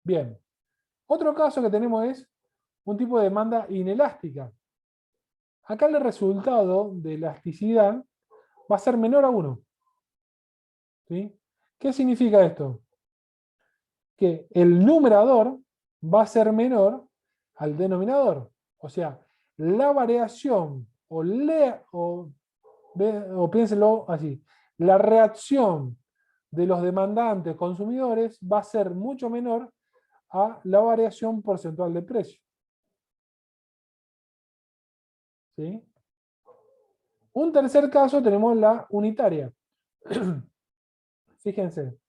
Bien. Otro caso que tenemos es un tipo de demanda inelástica. Acá el resultado de elasticidad va a ser menor a 1. ¿Sí? ¿Qué significa esto? Que el numerador va a ser menor al denominador. O sea, la variación, o piénsenlo así, la reacción de los demandantes consumidores va a ser mucho menor a la variación porcentual del precio. ¿Sí? Un tercer caso tenemos la unitaria. Fíjense,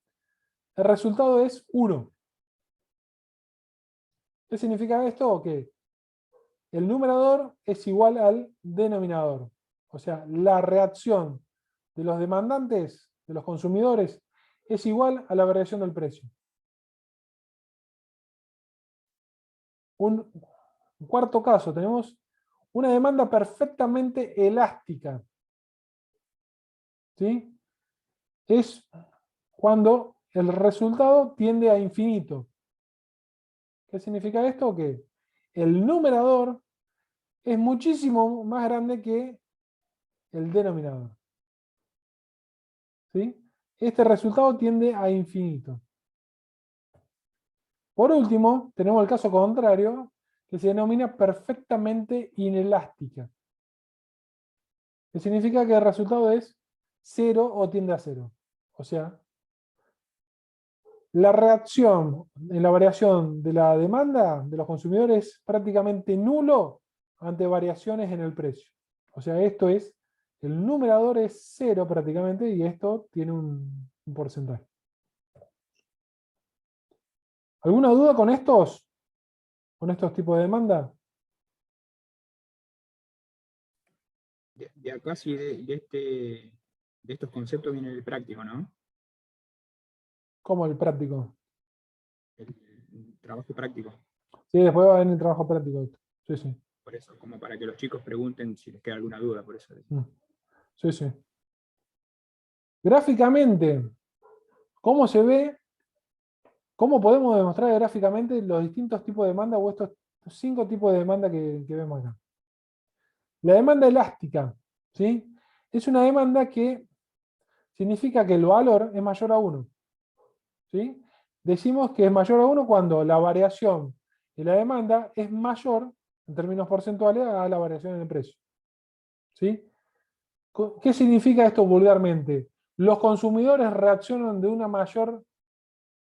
el resultado es 1. ¿Qué significa esto? Que el numerador es igual al denominador. O sea, la reacción de los demandantes, de los consumidores, es igual a la variación del precio. Un cuarto caso, tenemos Una demanda perfectamente elástica, ¿sí? Es cuando el resultado tiende a infinito. ¿Qué significa esto? Que el numerador es muchísimo más grande que el denominador. ¿Sí? Este resultado tiende a infinito. Por último, tenemos el caso contrario, que se denomina perfectamente inelástica. Que significa que el resultado es 0 o tiende a 0. O sea, la reacción en la variación de la demanda de los consumidores es prácticamente nulo ante variaciones en el precio. O sea, esto es, el numerador es 0 prácticamente y esto tiene un porcentaje. ¿Alguna duda con estos? ¿Con estos tipos de demanda? De acá sí, de estos conceptos viene el práctico, ¿no? ¿Cómo el práctico? El trabajo práctico. Sí, después va a venir el trabajo práctico. Sí, sí. Por eso, como para que los chicos pregunten si les queda alguna duda, por eso. Sí, sí. Gráficamente, ¿cómo se ve? ¿Cómo podemos demostrar gráficamente los distintos tipos de demanda o estos 5 tipos de demanda que vemos acá? La demanda elástica, ¿sí? Es una demanda que significa que el valor es mayor a 1. ¿Sí? Decimos que es mayor a 1 cuando la variación de la demanda es mayor, en términos porcentuales, a la variación en el precio. ¿Sí? ¿Qué significa esto vulgarmente? Los consumidores reaccionan de una mayor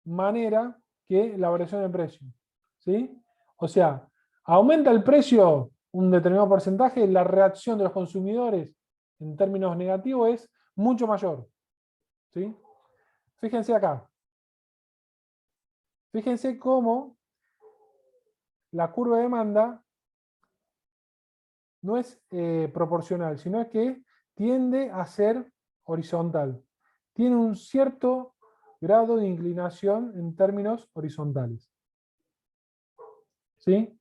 manera que la variación del precio. ¿Sí? O sea, aumenta el precio un determinado porcentaje, la reacción de los consumidores en términos negativos es mucho mayor. ¿Sí? Fíjense acá. Fíjense cómo la curva de demanda no es proporcional, sino que tiende a ser horizontal. Tiene un cierto grado de inclinación en términos horizontales. ¿Sí?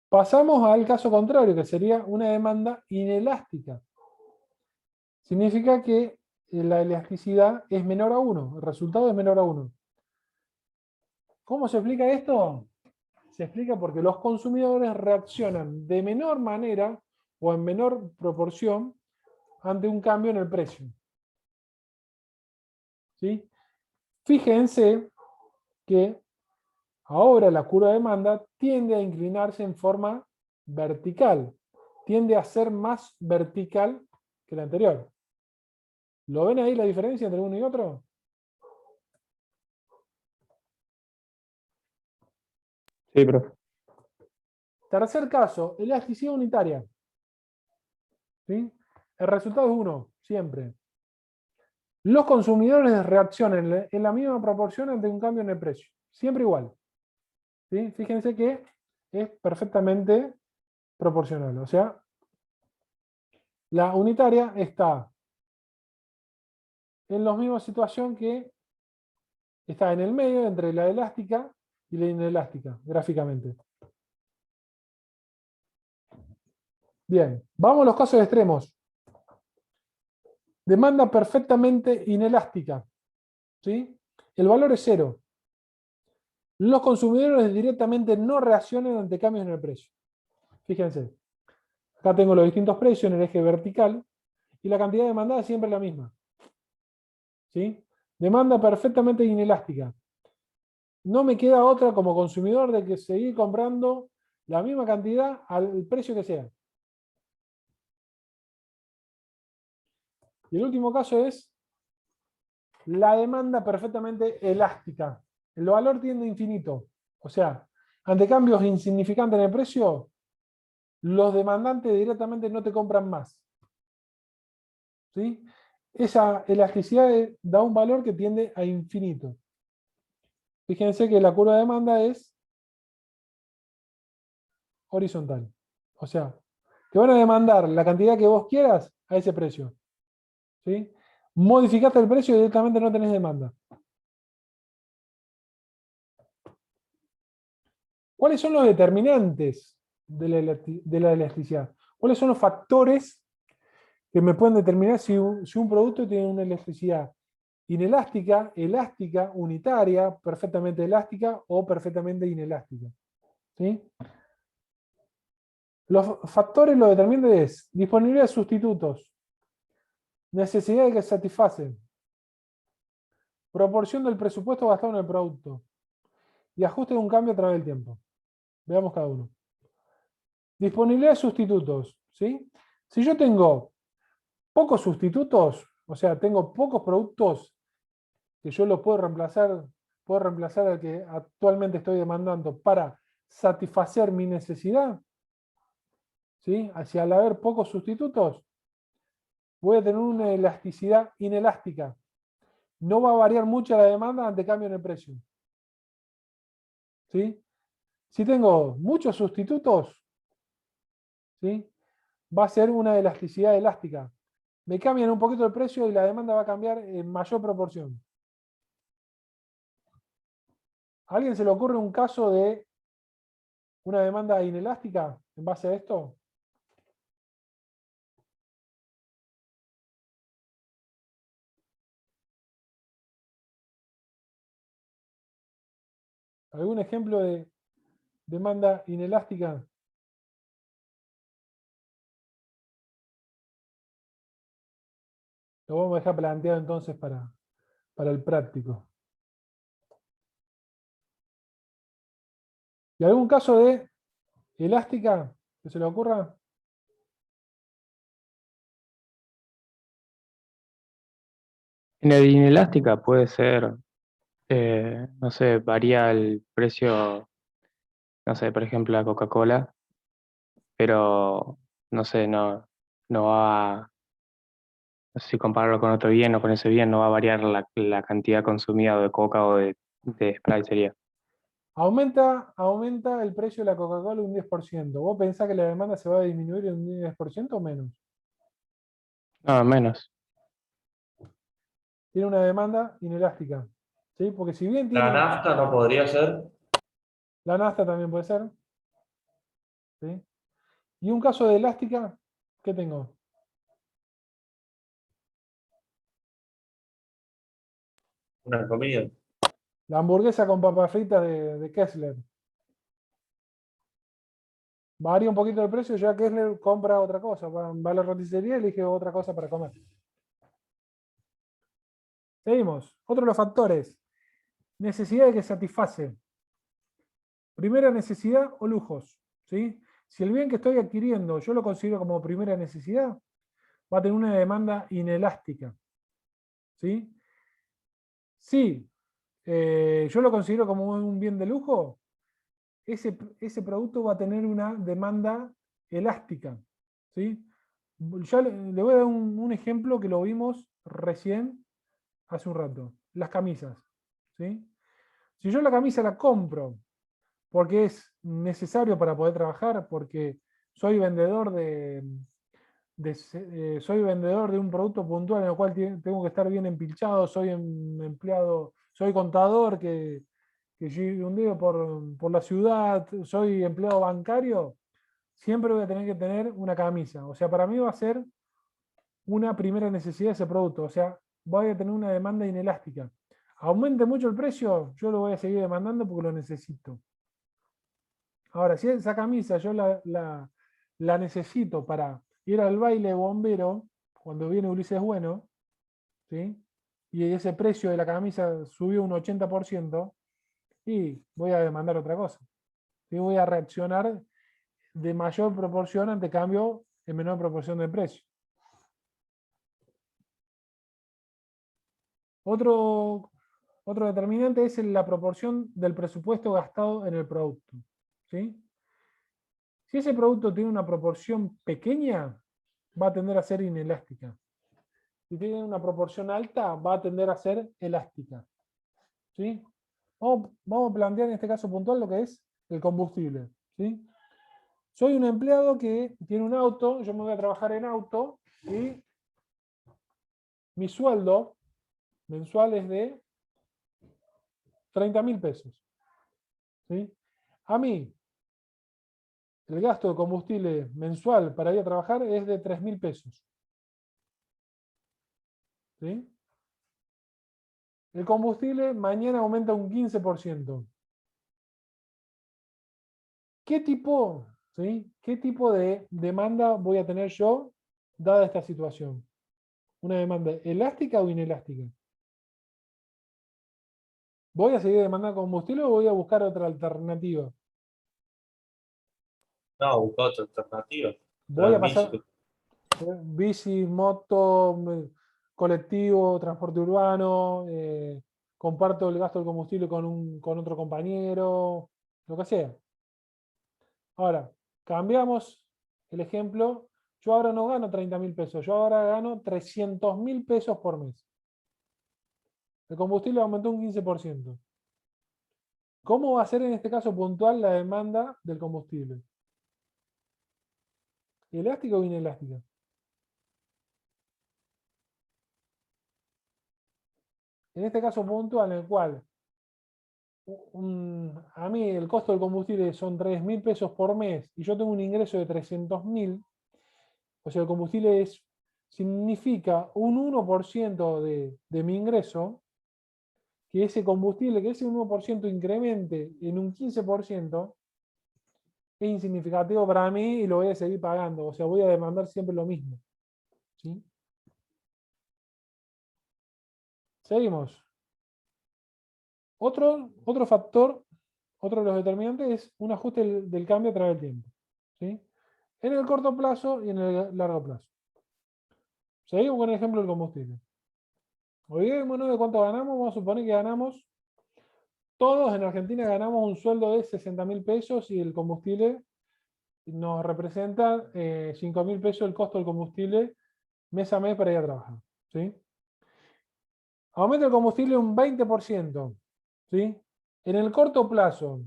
Pasamos al caso contrario, que sería una demanda inelástica. Significa que la elasticidad es menor a 1, el resultado es menor a 1. ¿Cómo se explica esto? Se explica porque los consumidores reaccionan de menor manera o en menor proporción ante un cambio en el precio. ¿Sí? Fíjense que ahora la curva de demanda tiende a inclinarse en forma vertical. Tiende a ser más vertical que la anterior. ¿Lo ven ahí la diferencia entre uno y otro? Sí, profe. Tercer caso, elasticidad unitaria. ¿Sí? El resultado es 1, siempre. Los consumidores reaccionan en la misma proporción ante un cambio en el precio. Siempre igual. ¿Sí? Fíjense que es perfectamente proporcional. O sea, la unitaria está en la misma situación que está en el medio entre la elástica y la inelástica, gráficamente. Bien, vamos a los casos extremos. Demanda perfectamente inelástica. ¿Sí? El valor es 0. Los consumidores directamente no reaccionan ante cambios en el precio. Fíjense. Acá tengo los distintos precios en el eje vertical y la cantidad demandada es siempre la misma. ¿Sí? Demanda perfectamente inelástica. No me queda otra como consumidor de que seguir comprando la misma cantidad al precio que sea. Y el último caso es la demanda perfectamente elástica. El valor tiende a infinito. O sea, ante cambios insignificantes en el precio, los demandantes directamente no te compran más. ¿Sí? Esa elasticidad da un valor que tiende a infinito. Fíjense que la curva de demanda es horizontal. O sea, te van a demandar la cantidad que vos quieras a ese precio. ¿Sí? Modificaste el precio y directamente no tenés demanda. ¿Cuáles son los determinantes de la elasticidad. ¿Cuáles son los factores que me pueden determinar si un producto tiene una elasticidad inelástica, elástica, unitaria, perfectamente elástica o perfectamente inelástica? ¿Sí? Los factores lo determinan es disponibilidad de sustitutos, necesidad de que satisfacen, proporción del presupuesto gastado en el producto y ajuste de un cambio a través del tiempo. Veamos cada uno. Disponibilidad de sustitutos. ¿Sí? Si yo tengo pocos sustitutos, o sea, tengo pocos productos que yo los puedo reemplazar al que actualmente estoy demandando para satisfacer mi necesidad, ¿sí? Hacia al haber pocos sustitutos, voy a tener una elasticidad inelástica. No va a variar mucho la demanda ante cambio en el precio. ¿Sí? Si tengo muchos sustitutos, ¿sí? Va a ser una elasticidad elástica. Me cambian un poquito el precio y la demanda va a cambiar en mayor proporción. ¿A alguien se le ocurre un caso de una demanda inelástica en base a esto? ¿Algún ejemplo de demanda inelástica? Lo vamos a dejar planteado entonces para el práctico. ¿Y algún caso de elástica que se le ocurra? En el inelástica puede ser, no sé, varía el precio, no sé, por ejemplo, la Coca-Cola, pero no sé, no va, no sé si compararlo con otro bien o con ese bien, no va a variar la cantidad consumida de Coca o de Sprite sería. Aumenta el precio de la Coca-Cola un 10%. ¿Vos pensás que la demanda se va a disminuir en un 10% o menos? No, menos. Tiene una demanda inelástica. ¿Sí? Porque si bien La tiene... nafta no podría ser. La nafta también puede ser. ¿Sí? Y un caso de elástica, ¿qué tengo? Una comida. La hamburguesa con papas fritas de Kessler. Varía un poquito el precio, ya Kessler compra otra cosa. Va a la roticería y elige otra cosa para comer. Seguimos. Otro de los factores. Necesidad que satisface. Primera necesidad o lujos. ¿Sí? Si el bien que estoy adquiriendo yo lo considero como primera necesidad, va a tener una demanda inelástica. ¿Sí? Si yo lo considero como un bien de lujo, ese producto va a tener una demanda elástica. ¿Sí? Ya le voy a dar un ejemplo que lo vimos recién, hace un rato. Las camisas. ¿Sí? Si yo la camisa la compro porque es necesario para poder trabajar, porque soy vendedor soy vendedor de un producto puntual en el cual tengo que estar bien empilchado, soy empleado, soy contador que un por la ciudad, soy empleado bancario, siempre voy a tener que tener una camisa. O sea, para mí va a ser una primera necesidad ese producto. O sea, voy a tener una demanda inelástica. Aumente mucho el precio, yo lo voy a seguir demandando porque lo necesito. Ahora, si esa camisa yo la necesito para ir al baile bombero, cuando viene Ulises Bueno, ¿sí? Y ese precio de la camisa subió un 80%, y voy a demandar otra cosa. ¿Sí? Voy a reaccionar de mayor proporción ante cambio en menor proporción de precio. Otro determinante es la proporción del presupuesto gastado en el producto. ¿Sí? Si ese producto tiene una proporción pequeña, va a tender a ser inelástica. Si tiene una proporción alta, va a tender a ser elástica. ¿Sí? Vamos a plantear en este caso puntual lo que es el combustible. ¿Sí? Soy un empleado que tiene un auto, yo me voy a trabajar en auto y mi sueldo mensual es de 30.000 pesos. ¿Sí? A mí, el gasto de combustible mensual para ir a trabajar es de 3.000 pesos. ¿Sí? El combustible mañana aumenta un 15%. ¿Qué tipo, ¿sí? ¿Qué tipo de demanda voy a tener yo dada esta situación? ¿Una demanda elástica o inelástica? ¿Voy a seguir demandando combustible o voy a buscar otra alternativa? No, busca otra alternativa. Voy a Bici, pasar bici, moto, colectivo, transporte urbano, comparto el gasto del combustible con otro compañero, lo que sea. Ahora, cambiamos el ejemplo. Yo ahora no gano 30.000 pesos, yo ahora gano 300.000 pesos por mes. El combustible aumentó un 15%. ¿Cómo va a ser en este caso puntual la demanda del combustible? ¿Elástica o inelástica? En este caso puntual en el cual a mí el costo del combustible son 3.000 pesos por mes y yo tengo un ingreso de 300.000, o sea, el combustible significa un 1% de mi ingreso, que ese combustible, que ese 1% incremente en un 15%, es insignificativo para mí y lo voy a seguir pagando, o sea, voy a demandar siempre lo mismo. ¿Sí? Seguimos. Otro factor, otro de los determinantes es un ajuste del cambio a través del tiempo. ¿Sí? En el corto plazo y en el largo plazo. Seguimos con el ejemplo del combustible. Olvidémonos de cuánto ganamos, vamos a suponer que ganamos, todos en Argentina ganamos un sueldo de 60.000 pesos y el combustible nos representa 5.000 pesos el costo del combustible mes a mes para ir a trabajar. ¿Sí? Aumenta el combustible un 20%. ¿Sí? En el corto plazo,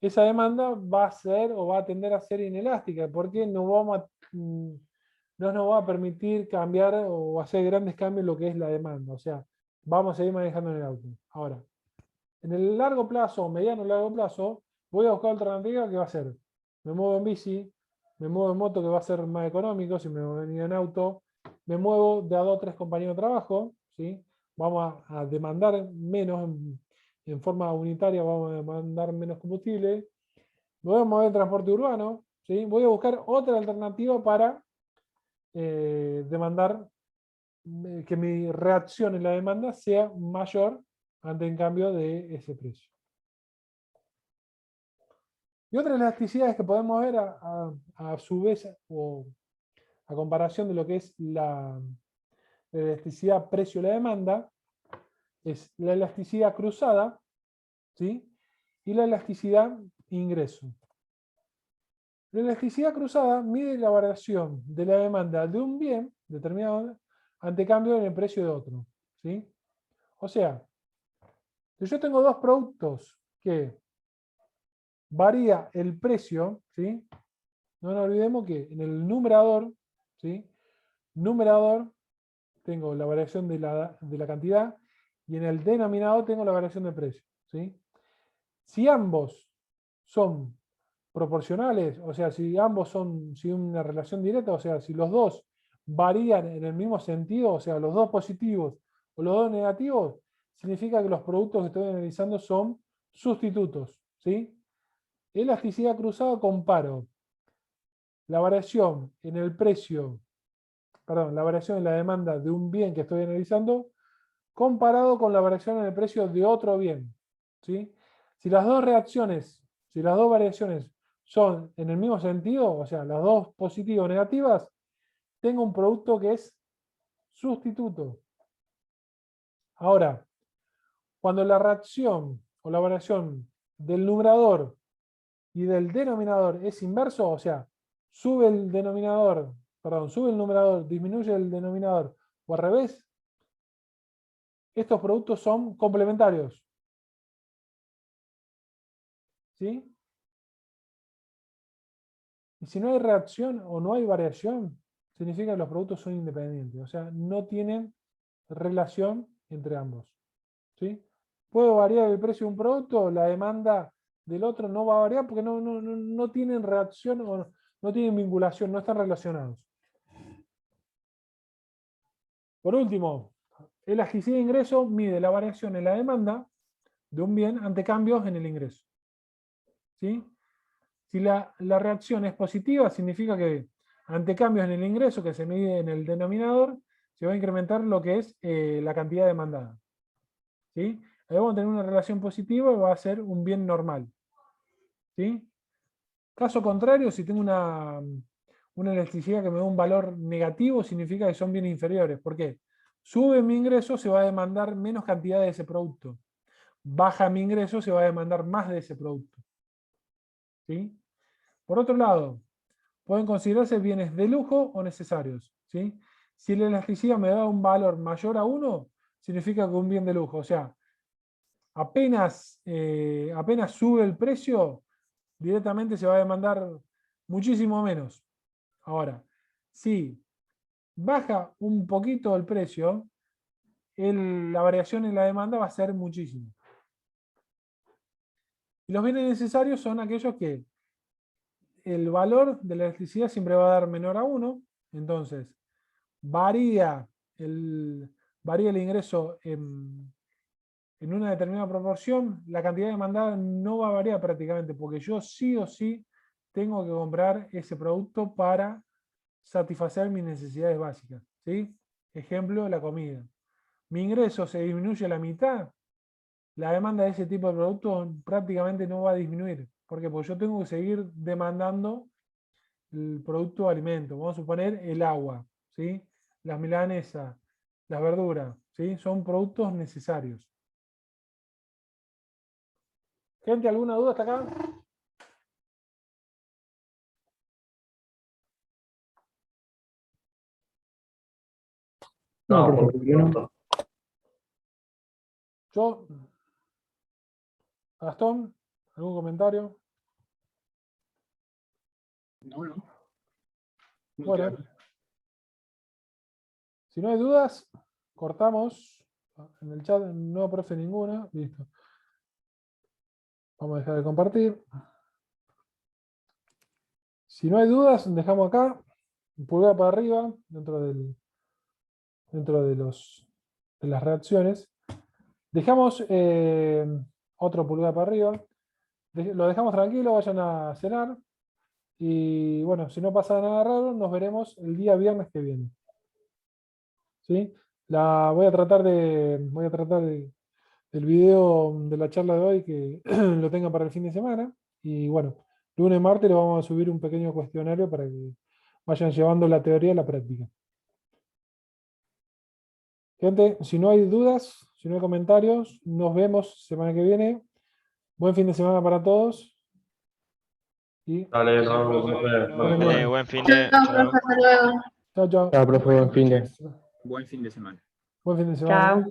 esa demanda va a ser o va a tender a ser inelástica, porque no nos va a permitir cambiar o hacer grandes cambios en lo que es la demanda. O sea, vamos a seguir manejando en el auto. Ahora, en el largo plazo, mediano o largo plazo, voy a buscar alternativa que va a ser, me muevo en bici, me muevo en moto que va a ser más económico, si me voy a venir en auto, me muevo de a 2 o 3 compañeros de trabajo, ¿sí? Vamos a demandar menos en forma unitaria, vamos a demandar menos combustible, me voy a mover en transporte urbano, ¿sí? Voy a buscar otra alternativa para demandar, que mi reacción en la demanda sea mayor ante en cambio de ese precio. Y otras elasticidades que podemos ver a su vez, o a comparación de lo que es la elasticidad precio a la demanda, es la elasticidad cruzada, ¿sí? Y la elasticidad ingreso. La elasticidad cruzada mide la variación de la demanda de un bien determinado ante cambio en el precio de otro, ¿sí? O sea, si yo tengo dos productos que varía el precio, ¿sí? No nos olvidemos que en el numerador, ¿sí? Numerador tengo la variación de la cantidad y en el denominador tengo la variación de precio, ¿sí? Si ambos son proporcionales, o sea, si ambos son una relación directa, o sea, si los dos varían en el mismo sentido, o sea, los dos positivos o los dos negativos, significa que los productos que estoy analizando son sustitutos, ¿sí? Elasticidad cruzada, comparo la variación en el precio, perdón, la variación en la demanda de un bien que estoy analizando comparado con la variación en el precio de otro bien, ¿sí? Si las dos reacciones, si las dos variaciones son en el mismo sentido, o sea, las dos positivas o negativas, tengo un producto que es sustituto. Ahora, cuando la reacción o la variación del numerador y del denominador es inverso, o sea, sube el denominador, perdón, sube el numerador, disminuye el denominador, o al revés, estos productos son complementarios. ¿Sí? Y si no hay reacción o no hay variación, significa que los productos son independientes, o sea, no tienen relación entre ambos. ¿Sí? Puedo variar el precio de un producto, la demanda del otro no va a variar porque no tienen reacción o no tienen vinculación, no están relacionados. Por último, elasticidad de ingreso mide la variación en la demanda de un bien ante cambios en el ingreso. ¿Sí? Si la reacción es positiva, significa que ante cambios en el ingreso que se mide en el denominador, se va a incrementar lo que es la cantidad demandada. ¿Sí? Ahí vamos a tener una relación positiva y va a ser un bien normal. ¿Sí? Caso contrario, si tengo una elasticidad que me da un valor negativo, significa que son bienes inferiores. ¿Por qué? Sube mi ingreso, se va a demandar menos cantidad de ese producto. Baja mi ingreso, se va a demandar más de ese producto. ¿Sí? Por otro lado, pueden considerarse bienes de lujo o necesarios. ¿Sí? Si la elasticidad me da un valor mayor a 1, significa que es un bien de lujo. O sea, apenas sube el precio, directamente se va a demandar muchísimo menos. Ahora, si baja un poquito el precio, la variación en la demanda va a ser muchísimo. Y los bienes necesarios son aquellos que el valor de la electricidad siempre va a dar menor a 1, entonces varía el ingreso en una determinada proporción, la cantidad demandada no va a variar prácticamente, porque yo sí o sí tengo que comprar ese producto para satisfacer mis necesidades básicas. ¿Sí? Ejemplo, la comida. Mi ingreso se disminuye a la mitad, la demanda de ese tipo de productos prácticamente no va a disminuir. ¿Por qué? Porque yo tengo que seguir demandando el producto de alimento. Vamos a suponer el agua, ¿sí? Las milanesas, las verduras, ¿sí? Son productos necesarios. ¿Gente, alguna duda hasta acá? No, No, por por supuesto. Yo, Gastón, ¿algún comentario? No, no. Muy Bueno, claro. si no hay dudas, cortamos. En el chat no profe ninguna. Listo. Vamos a dejar de compartir. Si no hay dudas, dejamos acá. Pulgar para arriba, dentro de las reacciones. Dejamos otro pulgar para arriba. Lo dejamos tranquilo, vayan a cenar. Y bueno, si no pasa nada raro, nos veremos el día viernes que viene. ¿Sí? Voy a tratar el video de la charla de hoy que lo tengan para el fin de semana. Y bueno, lunes, martes le vamos a subir un pequeño cuestionario para que vayan llevando la teoría a la práctica. Gente, si no hay dudas, si no hay comentarios, nos vemos semana que viene. Buen fin de semana para todos. Y Dale, Gracias, no, profe. profe, Nos nos Dale, vemos. Dale, vemos. buen fin Chao, de. profe, Chao. hasta luego. chao, chao. Chao, profe, buen fin de. Buen fin de semana. Buen fin de semana. Chao.